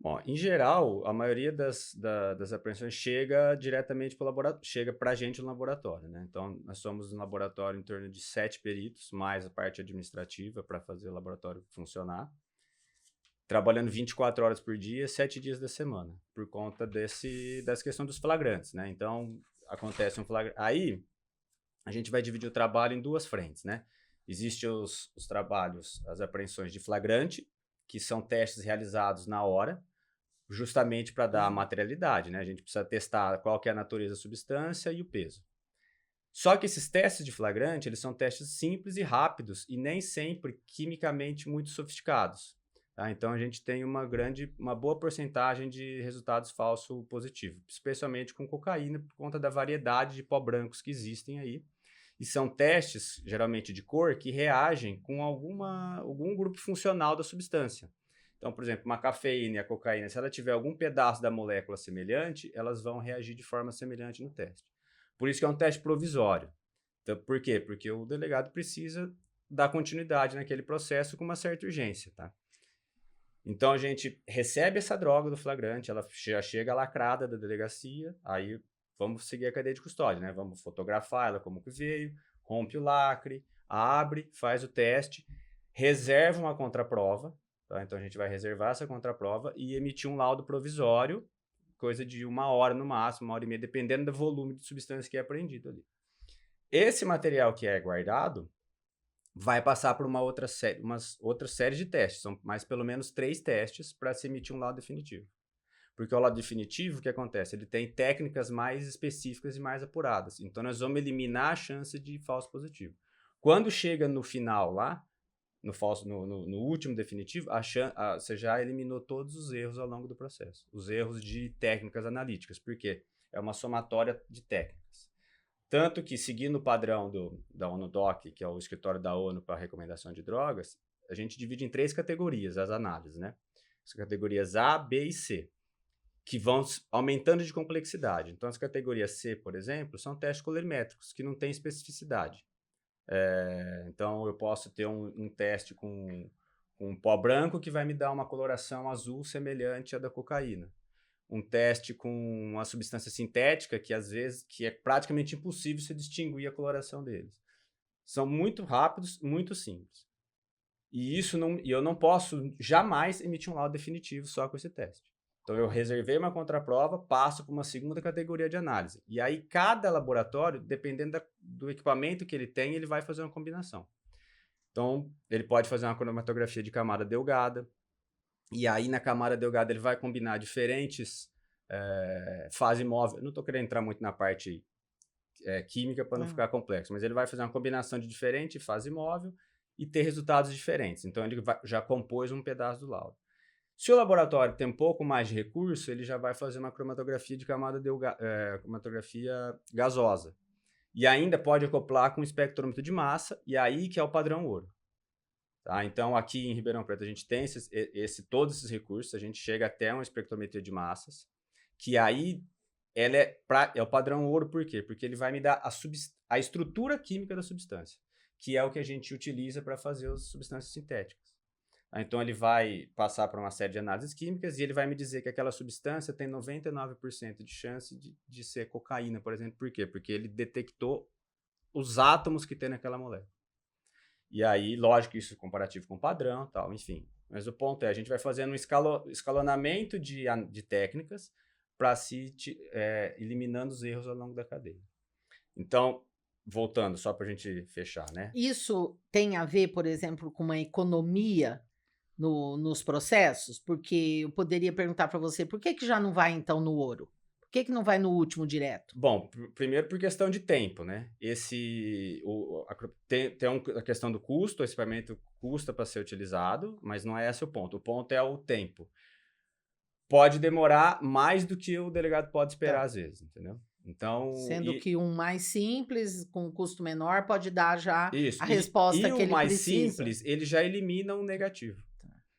Bom, em geral, a maioria das apreensões chega diretamente para o laboratório, chega para a gente no laboratório, né? Então, nós somos um laboratório em torno de 7 peritos, mais a parte administrativa para fazer o laboratório funcionar, trabalhando 24 horas por dia, 7 dias da semana, por conta dessa questão dos flagrantes, né? Então, acontece um flagrante. Aí, a gente vai dividir o trabalho em duas frentes, né? Existem os trabalhos, as apreensões de flagrante, que são testes realizados na hora, justamente para dar materialidade, né? A gente precisa testar qual que é a natureza da substância e o peso. Só que esses testes de flagrante, eles são testes simples e rápidos e nem sempre quimicamente muito sofisticados. Tá? Então, a gente tem uma boa porcentagem de resultados falso positivos, especialmente com cocaína, por conta da variedade de pó brancos que existem aí. E são testes, geralmente de cor, que reagem com algum grupo funcional da substância. Então, por exemplo, uma cafeína e a cocaína, se ela tiver algum pedaço da molécula semelhante, elas vão reagir de forma semelhante no teste. Por isso que é um teste provisório. Então, por quê? Porque o delegado precisa dar continuidade naquele processo com uma certa urgência, tá? Então, a gente recebe essa droga do flagrante, ela já chega lacrada da delegacia, aí vamos seguir a cadeia de custódia, né? Vamos fotografar ela como que veio, rompe o lacre, abre, faz o teste, reserva uma contraprova, tá? Então a gente vai reservar essa contraprova e emitir um laudo provisório, coisa de 1 hora no máximo, 1h30, dependendo do volume de substância que é apreendido ali. Esse material que é guardado vai passar por uma outra série de testes, são mais pelo menos 3 testes para se emitir um laudo definitivo. Porque o laudo definitivo, o que acontece? Ele tem técnicas mais específicas e mais apuradas. Então, nós vamos eliminar a chance de falso positivo. Quando chega no final lá, no último definitivo, você já eliminou todos os erros ao longo do processo. Os erros de técnicas analíticas. Por quê? É uma somatória de técnicas. Tanto que, seguindo o padrão da ONU-DOC, que é o escritório da ONU para a recomendação de drogas, a gente divide em 3 categorias as análises, né? As categorias A, B e C, que vão aumentando de complexidade. Então, as categorias C, por exemplo, são testes colorimétricos, que não têm especificidade. Então, eu posso ter um teste com um pó branco que vai me dar uma coloração azul semelhante à da cocaína. Um teste com uma substância sintética que, às vezes, que é praticamente impossível se distinguir a coloração deles. São muito rápidos, muito simples. E eu não posso jamais emitir um laudo definitivo só com esse teste. Então, eu reservei uma contraprova, passo para uma segunda categoria de análise. E aí, cada laboratório, dependendo do equipamento que ele tem, ele vai fazer uma combinação. Então, ele pode fazer uma cromatografia de camada delgada. E aí, na camada delgada, ele vai combinar diferentes fase móvel. Eu não estou querendo entrar muito na parte química para não ficar complexo, mas ele vai fazer uma combinação de diferente fase móvel e ter resultados diferentes. Então, ele já compôs um pedaço do laudo. Se o laboratório tem um pouco mais de recurso, ele já vai fazer uma cromatografia de camada cromatografia gasosa. E ainda pode acoplar com espectrômetro de massa, e aí que é o padrão ouro. Tá? Então, aqui em Ribeirão Preto, a gente tem todos esses recursos, a gente chega até uma espectrometria de massas, que aí ela é o padrão ouro, por quê? Porque ele vai me dar a estrutura química da substância, que é o que a gente utiliza para fazer as substâncias sintéticas. Então, ele vai passar por uma série de análises químicas e ele vai me dizer que aquela substância tem 99% de chance de ser cocaína, por exemplo. Por quê? Porque ele detectou os átomos que tem naquela molécula. E aí, lógico, isso é comparativo com o padrão, tal, enfim. Mas o ponto é, a gente vai fazendo um escalonamento de técnicas para se eliminando os erros ao longo da cadeia. Então, voltando, só para a gente fechar, né? Isso tem a ver, por exemplo, com uma economia nos processos? Porque eu poderia perguntar para você, por que já não vai, então, no ouro? Por que não vai no último direto? Bom, primeiro por questão de tempo, né? Tem a questão do custo, o equipamento custa para ser utilizado, mas não é esse o ponto. O ponto é o tempo. Pode demorar mais do que o delegado pode esperar, às vezes, entendeu? Então, Sendo que um mais simples, com custo menor, pode dar já isso, a resposta que ele precisa. E o mais simples, ele já elimina um negativo.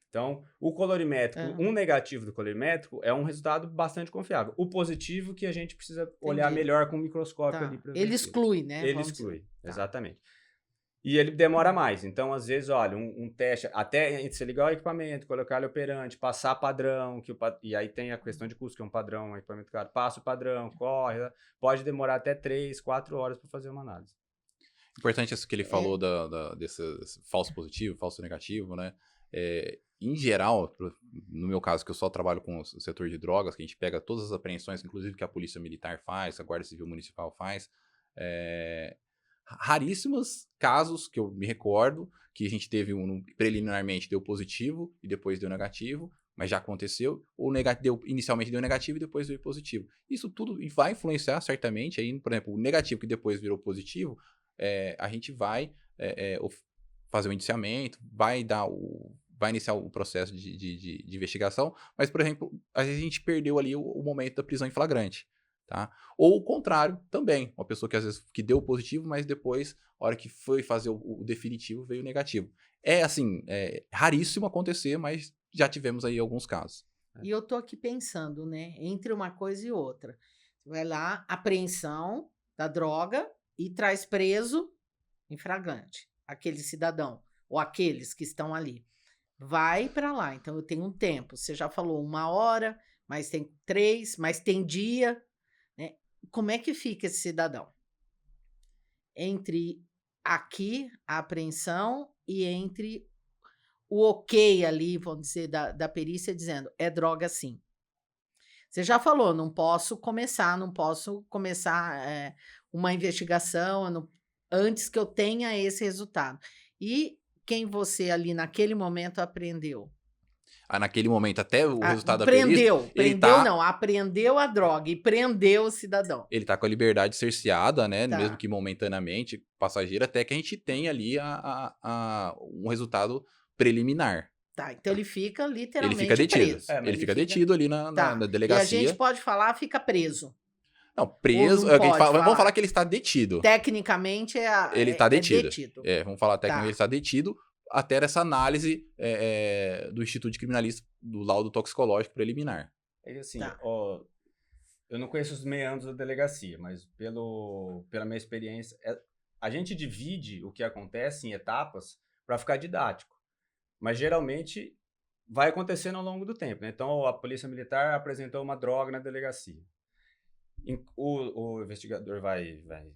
Então, o colorimétrico, um negativo do colorimétrico é um resultado bastante confiável. O positivo que a gente precisa olhar melhor com o microscópio ali. Ele exclui, né? Ele exclui, exatamente. E ele demora mais. Então, às vezes, olha, um teste, até você ligar o equipamento, colocar ele operante, passar padrão, e aí tem a questão de custo, que é um padrão, um equipamento caro, passa o padrão, corre, pode demorar até 3, 4 horas para fazer uma análise. Importante isso que ele falou desse falso positivo, falso negativo, né? Em geral, no meu caso, que eu só trabalho com o setor de drogas, que a gente pega todas as apreensões, inclusive que a Polícia Militar faz, que a Guarda Civil Municipal faz, raríssimos casos que eu me recordo, que a gente teve preliminarmente deu positivo e depois deu negativo, mas já aconteceu, ou inicialmente deu negativo e depois deu positivo. Isso tudo vai influenciar certamente, aí, por exemplo, o negativo que depois virou positivo, a gente vai fazer o indiciamento, vai iniciar o processo de investigação, mas, por exemplo, às vezes a gente perdeu ali o momento da prisão em flagrante, tá? Ou o contrário também, uma pessoa que às vezes que deu positivo, mas depois, a hora que foi fazer o definitivo, veio negativo. É raríssimo acontecer, mas já tivemos aí alguns casos. E eu tô aqui pensando, né, entre uma coisa e outra. Você vai lá, apreensão da droga e traz preso em flagrante aquele cidadão, ou aqueles que estão ali. Vai para lá, então eu tenho um tempo. Você já falou 1 hora, mas tem 3, mas tem dia, né? Como é que fica esse cidadão? Entre aqui, a apreensão, e entre o ok ali, vamos dizer, da perícia, dizendo, é droga sim. Você já falou, não posso começar uma investigação antes que eu tenha esse resultado. E quem você ali naquele momento apreendeu? Naquele momento, até o resultado da perícia... Prendeu, apreendeu a droga e prendeu o cidadão. Ele está com a liberdade cerceada, né? Mesmo que momentaneamente, passageira, até que a gente tenha ali um resultado preliminar. Tá, então ele fica literalmente detido. preso. Ele fica detido ali na delegacia. E a gente pode falar, fica preso. Não, preso, Ou não pode vamos falar? falar que ele está detido. Tecnicamente Ele está detido. detido. Vamos falar tecnicamente, Tá. ele está detido até essa análise do Instituto de Criminalista, do laudo toxicológico preliminar. É assim, Tá. eu não conheço os meandros da delegacia, mas pela minha experiência, a gente divide o que acontece em etapas para ficar didático. Mas geralmente vai acontecendo ao longo do tempo, né? Então a Polícia Militar apresentou uma droga na delegacia. O investigador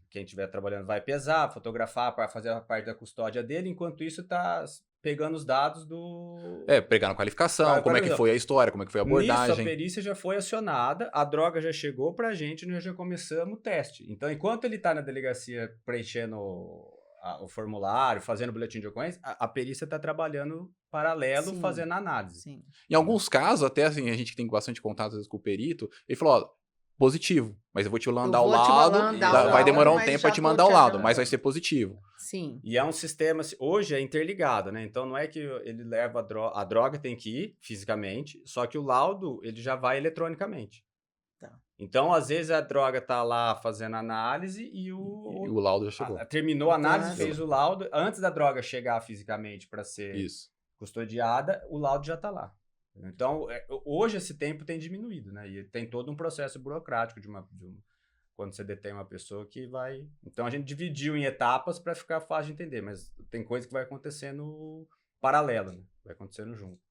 quem estiver trabalhando vai pesar, fotografar para fazer a parte da custódia dele, enquanto isso está pegando os dados do... Pegar na qualificação, como é que foi a história, como é que foi a abordagem. Nisso, a perícia já foi acionada, a droga já chegou pra gente e nós já começamos o teste. Então, enquanto ele tá na delegacia preenchendo o formulário, fazendo o boletim de ocorrência, a perícia tá trabalhando paralelo, Sim. fazendo a análise. Sim. Em alguns casos, até assim, a gente tem bastante contato às vezes com o perito, ele falou, ó, positivo, mas eu vou te mandar o laudo, vai demorar um tempo para te mandar o laudo, mas vai ser positivo. Sim. E é um sistema, hoje é interligado, né? Então não é que ele leva a droga tem que ir fisicamente, só que o laudo ele já vai eletronicamente. Tá. Então, às vezes a droga tá lá fazendo análise e o laudo já chegou. Terminou a análise, Então, fez o laudo, antes da droga chegar fisicamente para ser custodiada, o laudo já tá lá. Então, hoje esse tempo tem diminuído, né? E tem todo um processo burocrático quando você detém uma pessoa que vai... Então, a gente dividiu em etapas para ficar fácil de entender, mas tem coisa que vai acontecendo paralelo, né? Vai acontecendo junto.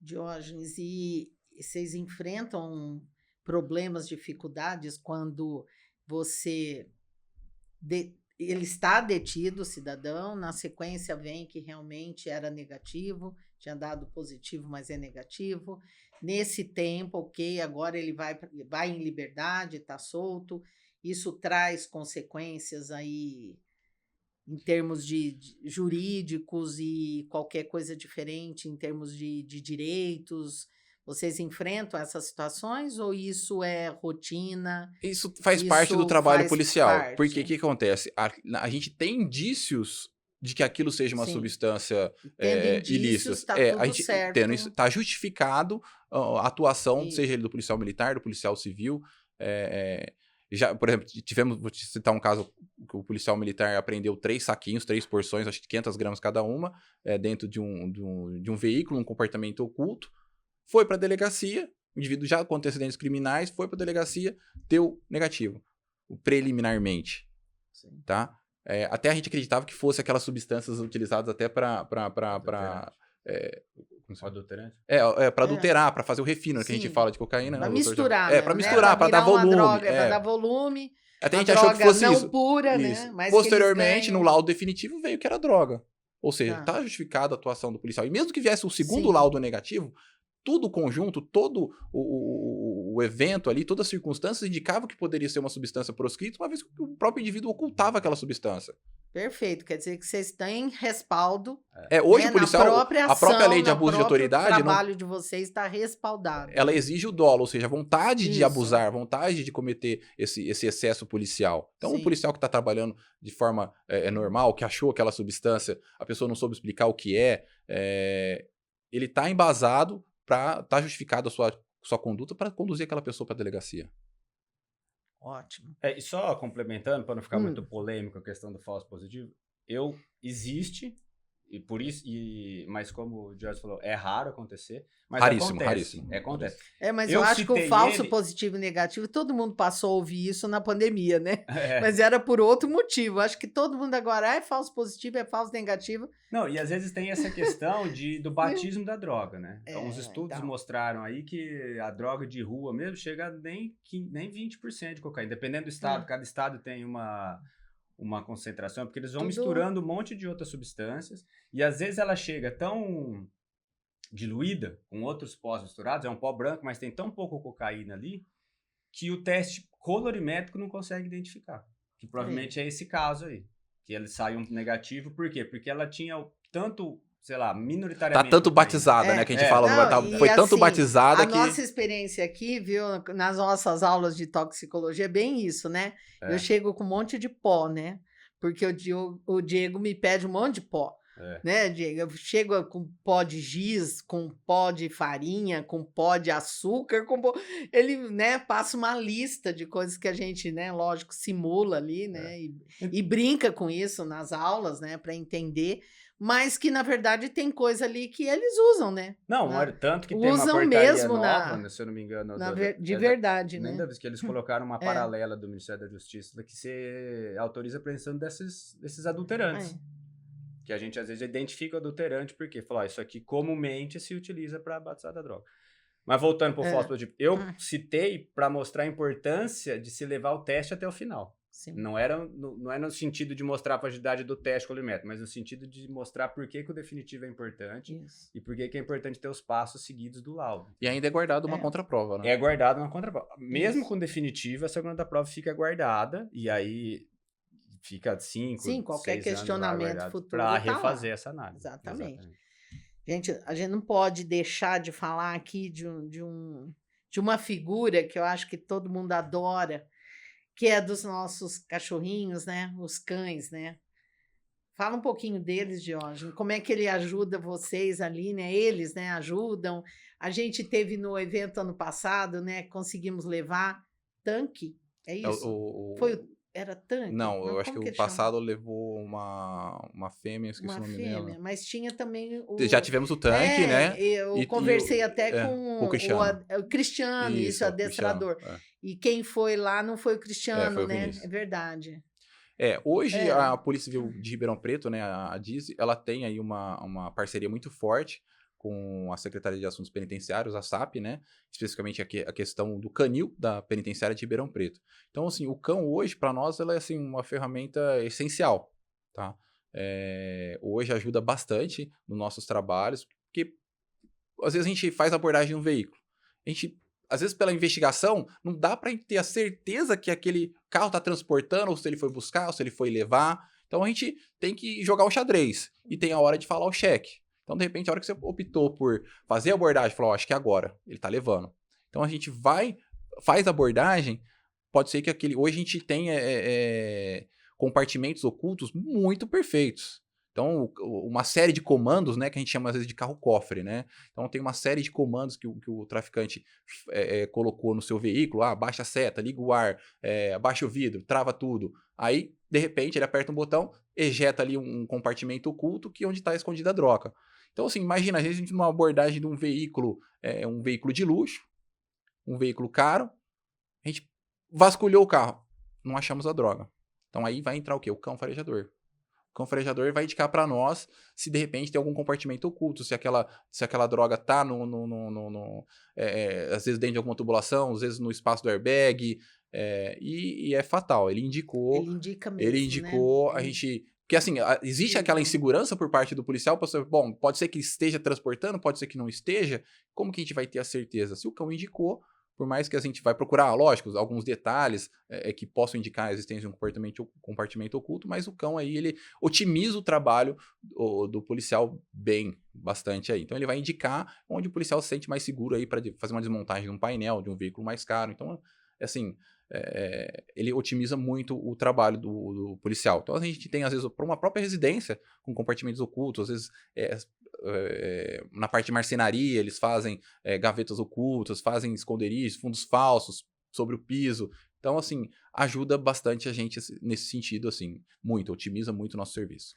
Diógenes, e vocês enfrentam problemas, dificuldades quando ele está detido, o cidadão, na sequência vem que realmente era negativo, tinha dado positivo, mas é negativo. Nesse tempo, ok, agora ele vai em liberdade, está solto. Isso traz consequências aí em termos de jurídicos e qualquer coisa diferente em termos de direitos. Vocês enfrentam essas situações ou isso é rotina? Isso faz parte do trabalho policial. Porque o que acontece? A gente tem indícios de que aquilo seja uma substância ilícita. Tá tudo a gente certo. Está justificado a atuação, seja ele do policial militar, do policial civil. Já, por exemplo, vou te citar um caso que o policial militar apreendeu 3 saquinhos, 3 porções, acho que 500 gramas cada uma, dentro de um veículo, um compartimento oculto. Foi para a delegacia, o indivíduo já com antecedentes criminais, foi para a delegacia, deu negativo, preliminarmente. Sim. Tá? Até a gente acreditava que fosse aquelas substâncias utilizadas até para adulterante? Para adulterar, para fazer o refino, que a gente fala de cocaína. Para né, misturar, para misturar, para dar volume. Para dar volume. Até a gente achou que fosse não isso. Pura, isso. Né? Mas posteriormente, no laudo definitivo, veio que era droga. Ou seja, está justificada a atuação do policial. E mesmo que viesse o segundo laudo negativo, tudo o conjunto, todo o evento ali, todas as circunstâncias indicavam que poderia ser uma substância proscrita, uma vez que o próprio indivíduo ocultava aquela substância. Perfeito, quer dizer que vocês têm respaldo. Hoje o policial, a própria lei de abuso de autoridade... O trabalho de vocês está respaldado. Ela exige o dolo, ou seja, a vontade de abusar, vontade de cometer esse excesso policial. Então, o policial que está trabalhando de forma normal, que achou aquela substância, a pessoa não soube explicar o que ele está embasado para estar justificado a sua conduta para conduzir aquela pessoa para a delegacia. Ótimo. E só complementando, para não ficar muito polêmico a questão do falso positivo, existe, e por isso, mas como o Jorge falou, é raro acontecer, mas raríssimo. Acontece. Mas eu acho que o falso positivo e negativo, todo mundo passou a ouvir isso na pandemia, né? Mas era por outro motivo. Acho que todo mundo agora é falso positivo, é falso negativo. Não, e às vezes tem essa questão do batismo da droga, né? Então, os estudos mostraram aí que a droga de rua mesmo chega a nem 20% de cocaína, dependendo do estado. Cada estado tem uma concentração, porque eles vão misturando um monte de outras substâncias, e às vezes ela chega tão diluída, com outros pós misturados, é um pó branco, mas tem tão pouco cocaína ali, que o teste colorimétrico não consegue identificar. Que provavelmente é esse caso aí, que ele sai um negativo, por quê? Porque ela tinha tanto, sei lá, minoritariamente... Tá tanto batizada, né, que a gente fala, foi tanto assim, batizada que... A nossa experiência aqui, viu, nas nossas aulas de toxicologia, é bem isso, né? Eu chego com um monte de pó, né? Porque o Diego me pede um monte de pó. né? Eu chego com pó de giz, com pó de farinha, com pó de açúcar, ele, né, passa uma lista de coisas que a gente, né, lógico, simula ali, né, e brinca com isso nas aulas, né, para entender, mas que na verdade tem coisa ali que eles usam, né? Não, tanto que tem uma Usam portaria mesmo nova, né, se eu não me engano, de verdade, nem né? da vez que eles colocaram uma paralela do Ministério da Justiça que você autoriza a apreensão desses adulterantes. Que a gente às vezes identifica o adulterante porque fala, isso aqui comumente se utiliza para batizar da droga. Mas voltando para o falso positivo, eu citei para mostrar a importância de se levar o teste até o final. Sim. Não é no sentido de mostrar a fragilidade do teste colimétrico, mas no sentido de mostrar por que o definitivo é importante e por que é importante ter os passos seguidos do laudo. E ainda é guardado uma contraprova, né? É guardado uma contraprova. Mesmo com definitivo, a segunda prova fica guardada e aí fica 5, 6 qualquer questionamento futuro para refazer essa análise. Exatamente. Gente, a gente não pode deixar de falar aqui de uma figura que eu acho que todo mundo adora, que é dos nossos cachorrinhos, né? Os cães, né? Fala um pouquinho deles, Diógenes. Como é que ele ajuda vocês ali, né? Eles, né, ajudam. A gente teve no evento ano passado, né? Conseguimos levar tanque, é isso? Era tanque? Não, eu acho que o passado levou uma fêmea, esqueci o nome dela. Uma fêmea, mas tinha também Já tivemos o tanque, né? Eu conversei até com o Cristiano. O Cristiano, isso, adestrador. Cristiano, E quem foi lá não foi o Cristiano, foi o né? Vinícius. É verdade. Hoje a Polícia Civil de Ribeirão Preto, né, a DISE, ela tem aí uma parceria muito forte com a Secretaria de Assuntos Penitenciários, a SAP, né? Especificamente a questão do canil da penitenciária de Ribeirão Preto. Então, assim, o cão hoje, para nós, ela é assim, uma ferramenta essencial, tá? Hoje ajuda bastante nos nossos trabalhos, porque às vezes a gente faz abordagem no veículo. Às vezes, pela investigação, não dá para ter a certeza que aquele carro está transportando, ou se ele foi buscar, ou se ele foi levar. Então, a gente tem que jogar o xadrez e tem a hora de falar o cheque. Então, de repente, a hora que você optou por fazer a abordagem, falou, acho que é agora, ele tá levando. Então, a gente faz a abordagem, pode ser que hoje a gente tenha compartimentos ocultos muito perfeitos. Então, uma série de comandos, né, que a gente chama às vezes de carro-cofre, né? Então, tem uma série de comandos que o traficante colocou no seu veículo, abaixa a seta, liga o ar, abaixa o vidro, trava tudo. Aí, de repente, ele aperta um botão, ejeta ali um compartimento oculto onde está escondida a droga. Então, assim, imagina, a gente numa abordagem de um veículo de luxo, um veículo caro, a gente vasculhou o carro, não achamos a droga. Então, aí vai entrar o quê? O cão farejador. O cão farejador vai indicar para nós se, de repente, tem algum compartimento oculto, se aquela droga tá às vezes dentro de alguma tubulação, às vezes no espaço do airbag, e é fatal. Ele indicou... Ele indica mesmo, Ele indicou, né? a gente... Porque, assim, existe aquela insegurança por parte do policial, bom, pode ser que esteja transportando, pode ser que não esteja, como que a gente vai ter a certeza? Se o cão indicou, por mais que a gente vai procurar, lógico, alguns detalhes que possam indicar a existência de um compartimento oculto, mas o cão aí, ele otimiza o trabalho do policial bastante aí. Então, ele vai indicar onde o policial se sente mais seguro aí para fazer uma desmontagem de um painel, de um veículo mais caro. Então, assim... ele otimiza muito o trabalho do policial. Então, a gente tem, às vezes, para uma própria residência, com compartimentos ocultos, às vezes, na parte de marcenaria, eles fazem gavetas ocultas, fazem esconderijos, fundos falsos sobre o piso. Então, assim, ajuda bastante a gente nesse sentido, assim, muito, otimiza muito o nosso serviço.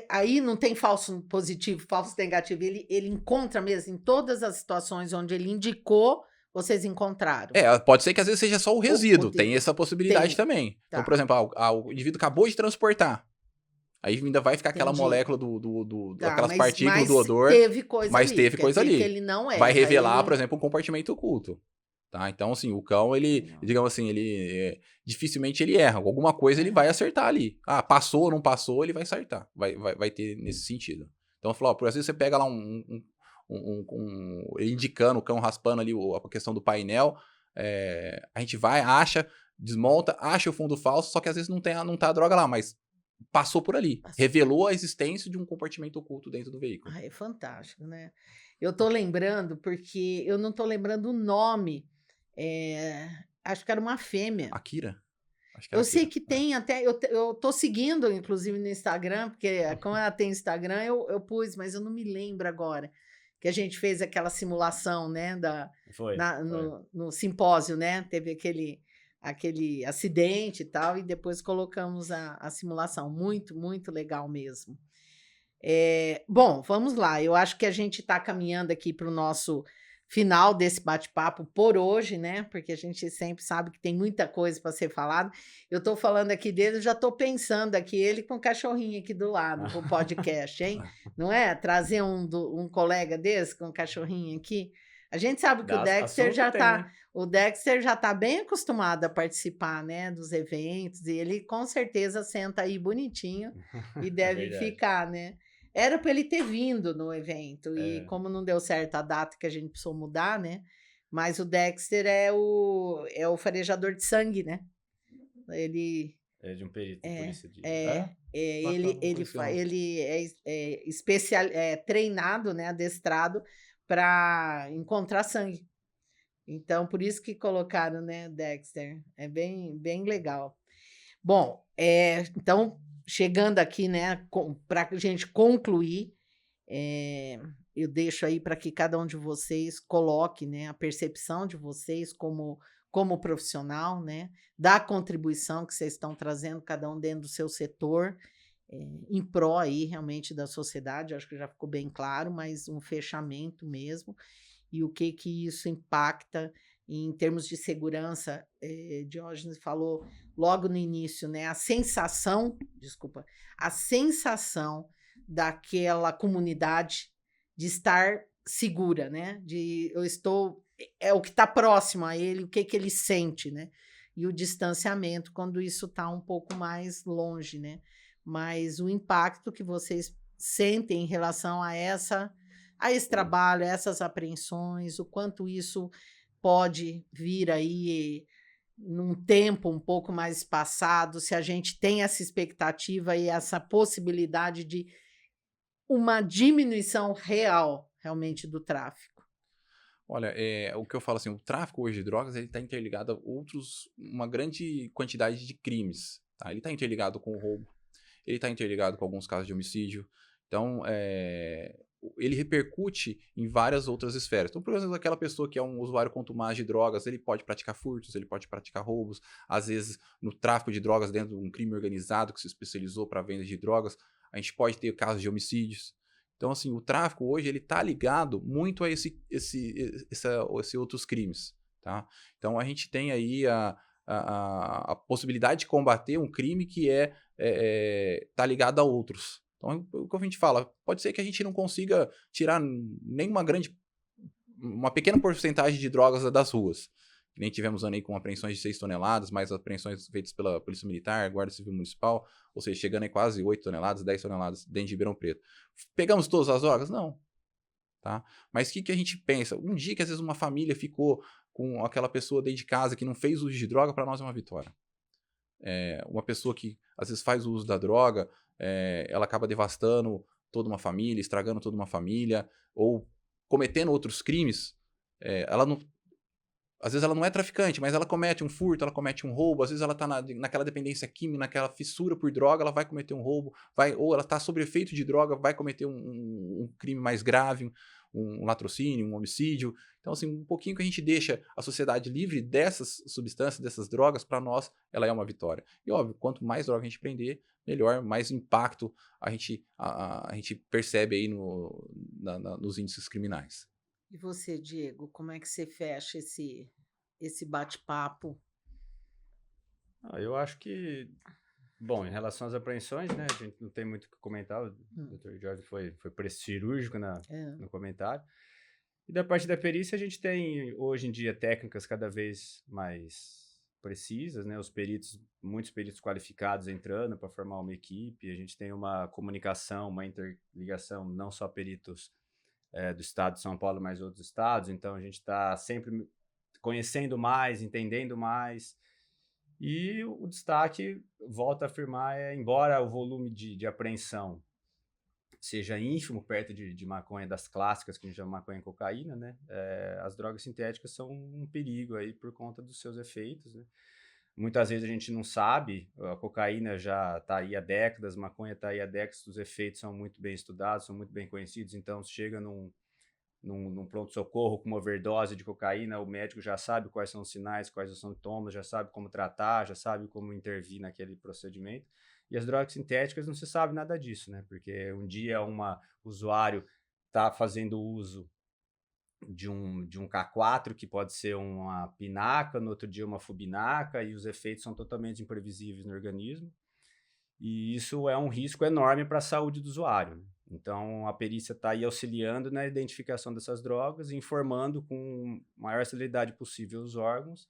Aí não tem falso positivo, falso negativo, ele encontra mesmo em todas as situações onde ele indicou, vocês encontraram. Pode ser que às vezes seja só o resíduo, tem essa possibilidade também. Tá. Então, por exemplo, o indivíduo acabou de transportar, aí ainda vai ficar aquela molécula aquelas partículas do odor, mas teve coisa ali. Ele não vai revelar, por exemplo, um compartimento oculto. Tá? Então, assim, o cão, digamos assim, dificilmente ele erra. Alguma coisa ele vai acertar ali. Passou ou não passou, ele vai acertar. Vai ter nesse sentido. Então, por às vezes você pega lá indicando o cão raspando ali a questão do painel, a gente vai, acha, desmonta, acha o fundo falso, só que às vezes não tá a droga lá, mas passou por ali, revelou a existência de um compartimento oculto dentro do veículo. É fantástico, né? Eu tô lembrando, porque eu não tô lembrando o nome, acho que era uma fêmea. Akira? Acho que era Eu sei aquele. que tem até, eu tô seguindo, inclusive, no Instagram, porque como ela tem Instagram, eu pus, mas eu não me lembro agora, que a gente fez aquela simulação, né, Foi. no simpósio, né, teve aquele acidente e tal, e depois colocamos a simulação, muito, muito legal mesmo. Bom, vamos lá. Eu acho que a gente está caminhando aqui para o nosso final desse bate-papo por hoje, né? Porque a gente sempre sabe que tem muita coisa para ser falado. Eu estou falando aqui dele, eu já estou pensando aqui, ele com o cachorrinho aqui do lado, para o podcast, hein? Não é? Trazer um colega desse com o cachorrinho aqui. A gente sabe que Assunto tem, hein? o Dexter já está bem acostumado a participar, né, dos eventos, e ele com certeza senta aí bonitinho e É deve verdade. ficar, né? Era para ele ter vindo no evento, e É, como não deu certo a data que a gente precisou mudar, né? Mas o Dexter é o farejador de sangue, né? Ele é de um perito de é, polícia de... É? ele Bacana, não conhecia não. ele é treinado, né? Adestrado para encontrar sangue. Então, por isso que colocaram, né, Dexter. É bem, bem legal. Bom, então, chegando aqui, né, para a gente concluir, eu deixo aí para que cada um de vocês coloque, né, a percepção de vocês como profissional, né, da contribuição que vocês estão trazendo, cada um dentro do seu setor, em pró aí realmente da sociedade. Acho que já ficou bem claro, mas um fechamento mesmo, e o que isso impacta em termos de segurança. Diógenes falou logo no início, né, a sensação daquela comunidade de estar segura, né? É o que está próximo a ele, o que ele sente, né? E o distanciamento quando isso está um pouco mais longe, né? Mas o impacto que vocês sentem em relação a esse trabalho, a essas apreensões, o quanto isso pode vir aí num tempo um pouco mais espaçado, se a gente tem essa expectativa e essa possibilidade de uma diminuição real, realmente, do tráfico. Olha, o que eu falo assim, o tráfico hoje de drogas, ele está interligado a uma grande quantidade de crimes, tá? Ele está interligado com o roubo, ele está interligado com alguns casos de homicídio. Então, ele repercute em várias outras esferas. Então, por exemplo, aquela pessoa que é um usuário contumaz de drogas, ele pode praticar furtos, ele pode praticar roubos, às vezes no tráfico de drogas dentro de um crime organizado que se especializou para a venda de drogas, a gente pode ter casos de homicídios. Então, assim, o tráfico hoje ele está ligado muito a esse outros crimes, tá? Então, a gente tem aí a possibilidade de combater um crime que tá ligado a outros. Então, o que a gente fala, pode ser que a gente não consiga tirar uma pequena porcentagem de drogas das ruas. Que nem tivemos aí com apreensões de 6 toneladas, mais apreensões feitas pela Polícia Militar, Guarda Civil Municipal, ou seja, chegando em quase 8 toneladas, 10 toneladas dentro de Ribeirão Preto. Pegamos todas as drogas? Não. Tá? Mas o que a gente pensa? Um dia que às vezes uma família ficou com aquela pessoa dentro de casa que não fez uso de droga, para nós é uma vitória. Uma pessoa que às vezes faz o uso da droga, ela acaba devastando toda uma família, estragando toda uma família, ou cometendo outros crimes. Às vezes ela não é traficante, mas ela comete um furto, ela comete um roubo, às vezes ela está naquela dependência química, naquela fissura por droga, ela vai cometer um roubo, ou ela está sob efeito de droga, vai cometer um crime mais grave, um latrocínio, um homicídio. Então, assim, um pouquinho que a gente deixa a sociedade livre dessas substâncias, dessas drogas, para nós, ela é uma vitória. E, óbvio, quanto mais droga a gente prender, melhor, mais impacto a gente percebe aí nos índices criminais. E você, Diego, como é que você fecha esse bate-papo? Eu acho que, bom, em relação às apreensões, né, a gente não tem muito o que comentar. O Dr. Jorge foi cirúrgico no comentário. E da parte da perícia, a gente tem, hoje em dia, técnicas cada vez mais precisas, né? Muitos peritos qualificados entrando para formar uma equipe. A gente tem uma comunicação, uma interligação, não só peritos do estado de São Paulo, mas outros estados. Então, a gente está sempre conhecendo mais, entendendo mais. E o destaque, volto a afirmar, embora o volume de apreensão seja ínfimo perto de maconha das clássicas, que a gente chama maconha e cocaína, né? As drogas sintéticas são um perigo aí por conta dos seus efeitos, né? Muitas vezes a gente não sabe, a cocaína já está aí há décadas, maconha está aí há décadas, os efeitos são muito bem estudados, são muito bem conhecidos, então se chega num pronto-socorro com uma overdose de cocaína, o médico já sabe quais são os sinais, quais os sintomas, já sabe como tratar, já sabe como intervir naquele procedimento. E as drogas sintéticas não se sabe nada disso, né? Porque um dia usuário está fazendo uso de um K4, que pode ser uma pinaca, no outro dia uma fubinaca, e os efeitos são totalmente imprevisíveis no organismo. E isso é um risco enorme para a saúde do usuário, né? Então, a perícia está aí auxiliando na identificação dessas drogas, informando com a maior celeridade possível os órgãos,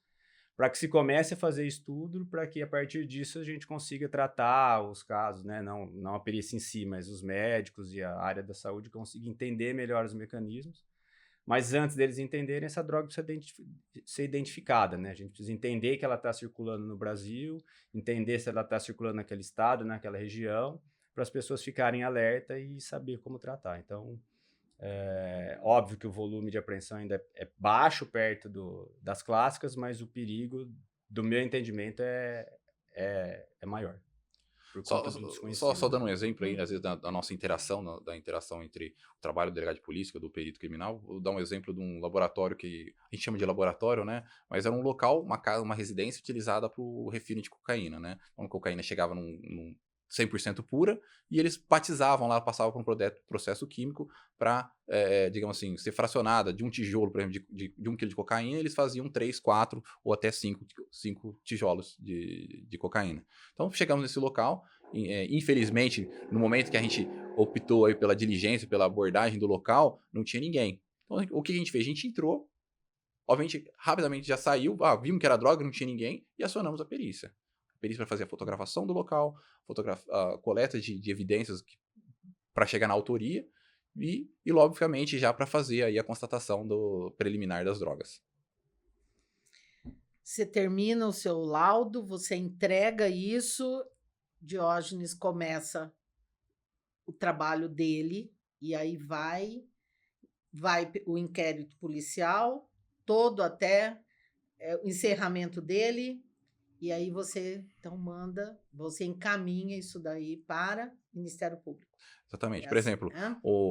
para que se comece a fazer estudo, para que a partir disso a gente consiga tratar os casos, né? Não a perícia em si, mas os médicos e a área da saúde consigam entender melhor os mecanismos. Mas antes deles entenderem, essa droga precisa ser identificada, né? A gente precisa entender que ela está circulando no Brasil, entender se ela está circulando naquele estado, naquela região, para as pessoas ficarem alerta e saber como tratar. Então, é óbvio que o volume de apreensão ainda é baixo perto das clássicas, mas o perigo, do meu entendimento, é maior. Por conta do desconhecido. Só dando um exemplo aí, às vezes, da nossa interação, da interação entre o trabalho do delegado de polícia, do perito criminal, vou dar um exemplo de um laboratório que a gente chama de laboratório, né? Mas era um local, uma residência utilizada para o refino de cocaína, né? Então, a cocaína chegava num 100% pura, e eles batizavam lá, passavam por um processo químico para, digamos assim, ser fracionada de um tijolo, por exemplo, de 1 quilo de cocaína, eles faziam 3, 4 ou até 5 tijolos de cocaína. Então, chegamos nesse local, infelizmente, no momento que a gente optou aí pela diligência, pela abordagem do local, não tinha ninguém. Então, o que a gente fez? A gente entrou, obviamente, rapidamente já saiu, vimos que era droga, não tinha ninguém, e acionamos a perícia. Perícia para fazer a fotografação do local, a coleta de evidências para chegar na autoria e obviamente, já para fazer aí a constatação do preliminar das drogas. Você termina o seu laudo, você entrega isso, Diógenes começa o trabalho dele, e aí vai o inquérito policial, todo até o encerramento dele. E aí você, então, você encaminha isso daí para o Ministério Público. Exatamente. Por exemplo,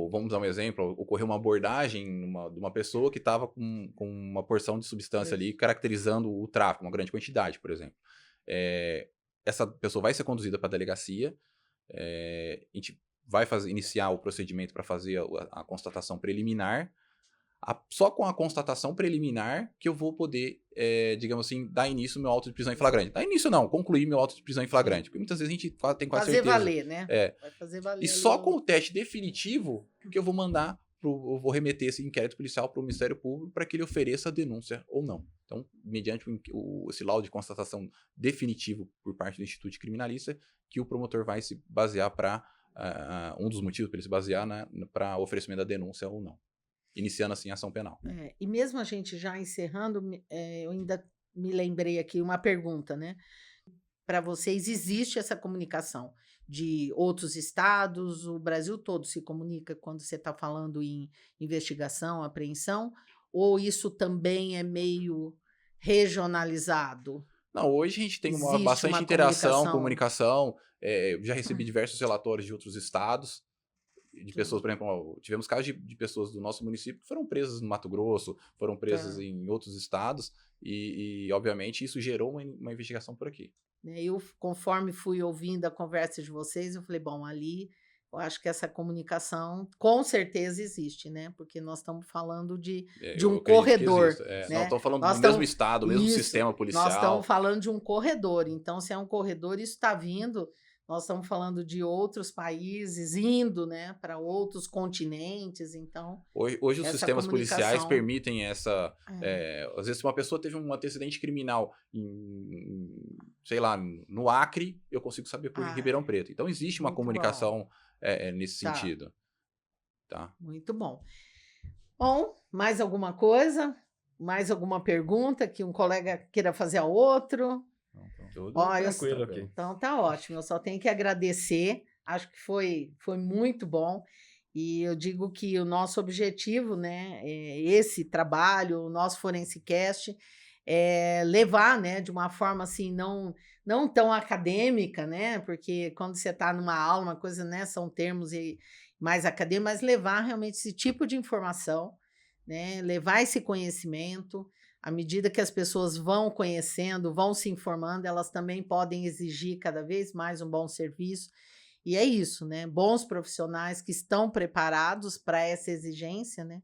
vamos dar um exemplo, ocorreu uma abordagem de uma pessoa que estava com uma porção de substância ali, caracterizando o tráfico, uma grande quantidade, por exemplo. Essa pessoa vai ser conduzida para a delegacia, a gente vai iniciar o procedimento para fazer a constatação preliminar. Só com a constatação preliminar que eu vou poder, digamos assim, dar início ao meu auto de prisão em flagrante. Dar início não, concluir meu auto de prisão em flagrante. Porque muitas vezes a gente tem quase certeza. Fazer valer, né? Vai fazer valer. E só com o teste definitivo que eu vou mandar, eu vou remeter esse inquérito policial para o Ministério Público para que ele ofereça a denúncia ou não. Então, mediante esse laudo de constatação definitivo por parte do Instituto Criminalista, que o promotor vai se basear para, um dos motivos para ele se basear, para oferecimento da denúncia ou não. Iniciando assim a ação penal. E mesmo a gente já encerrando, eu ainda me lembrei aqui uma pergunta, né? Para vocês, existe essa comunicação de outros estados, o Brasil todo se comunica quando você está falando em investigação, apreensão, ou isso também é meio regionalizado? Não, hoje a gente tem Existe bastante interação, comunicação. Já recebi diversos relatórios de outros estados, de pessoas, por exemplo, tivemos casos de pessoas do nosso município que foram presas no Mato Grosso, foram presas em outros estados, e obviamente isso gerou uma investigação por aqui. Eu, conforme fui ouvindo a conversa de vocês, eu falei, bom, ali eu acho que essa comunicação com certeza existe, né? Porque nós estamos falando de um corredor. Né? Nós estamos falando do mesmo estado, do mesmo sistema policial. Nós estamos falando de um corredor, então se é um corredor, isso está vindo. Nós estamos falando de outros países indo, né, para outros continentes, então... Hoje os sistemas policiais permitem essa... às vezes, se uma pessoa teve um antecedente criminal sei lá, no Acre, eu consigo saber por Ribeirão Preto. Então, existe uma comunicação nesse sentido. Tá. Muito bom. Bom, mais alguma coisa? Mais alguma pergunta que um colega queira fazer a outro? Tudo tranquilo aqui. Então tá ótimo, eu só tenho que agradecer, acho que foi muito bom, e eu digo que o nosso objetivo, né, esse trabalho, o nosso ForenseCast, levar, né, de uma forma assim, não tão acadêmica, né, porque quando você está numa aula, uma coisa, né, são termos mais acadêmicos, mas levar realmente esse tipo de informação, né, levar esse conhecimento. À medida que as pessoas vão conhecendo, vão se informando, elas também podem exigir cada vez mais um bom serviço. E é isso, né? Bons profissionais que estão preparados para essa exigência, né?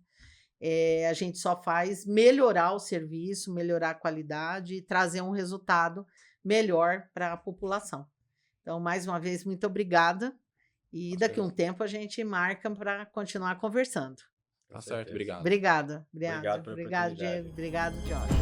A gente só faz melhorar o serviço, melhorar a qualidade e trazer um resultado melhor para a população. Então, mais uma vez, muito obrigada. E daqui a um tempo a gente marca para continuar conversando. Tá certo, obrigado. Obrigada. Obrigado pela Obrigado, oportunidade. Diego. Obrigado, Jorge.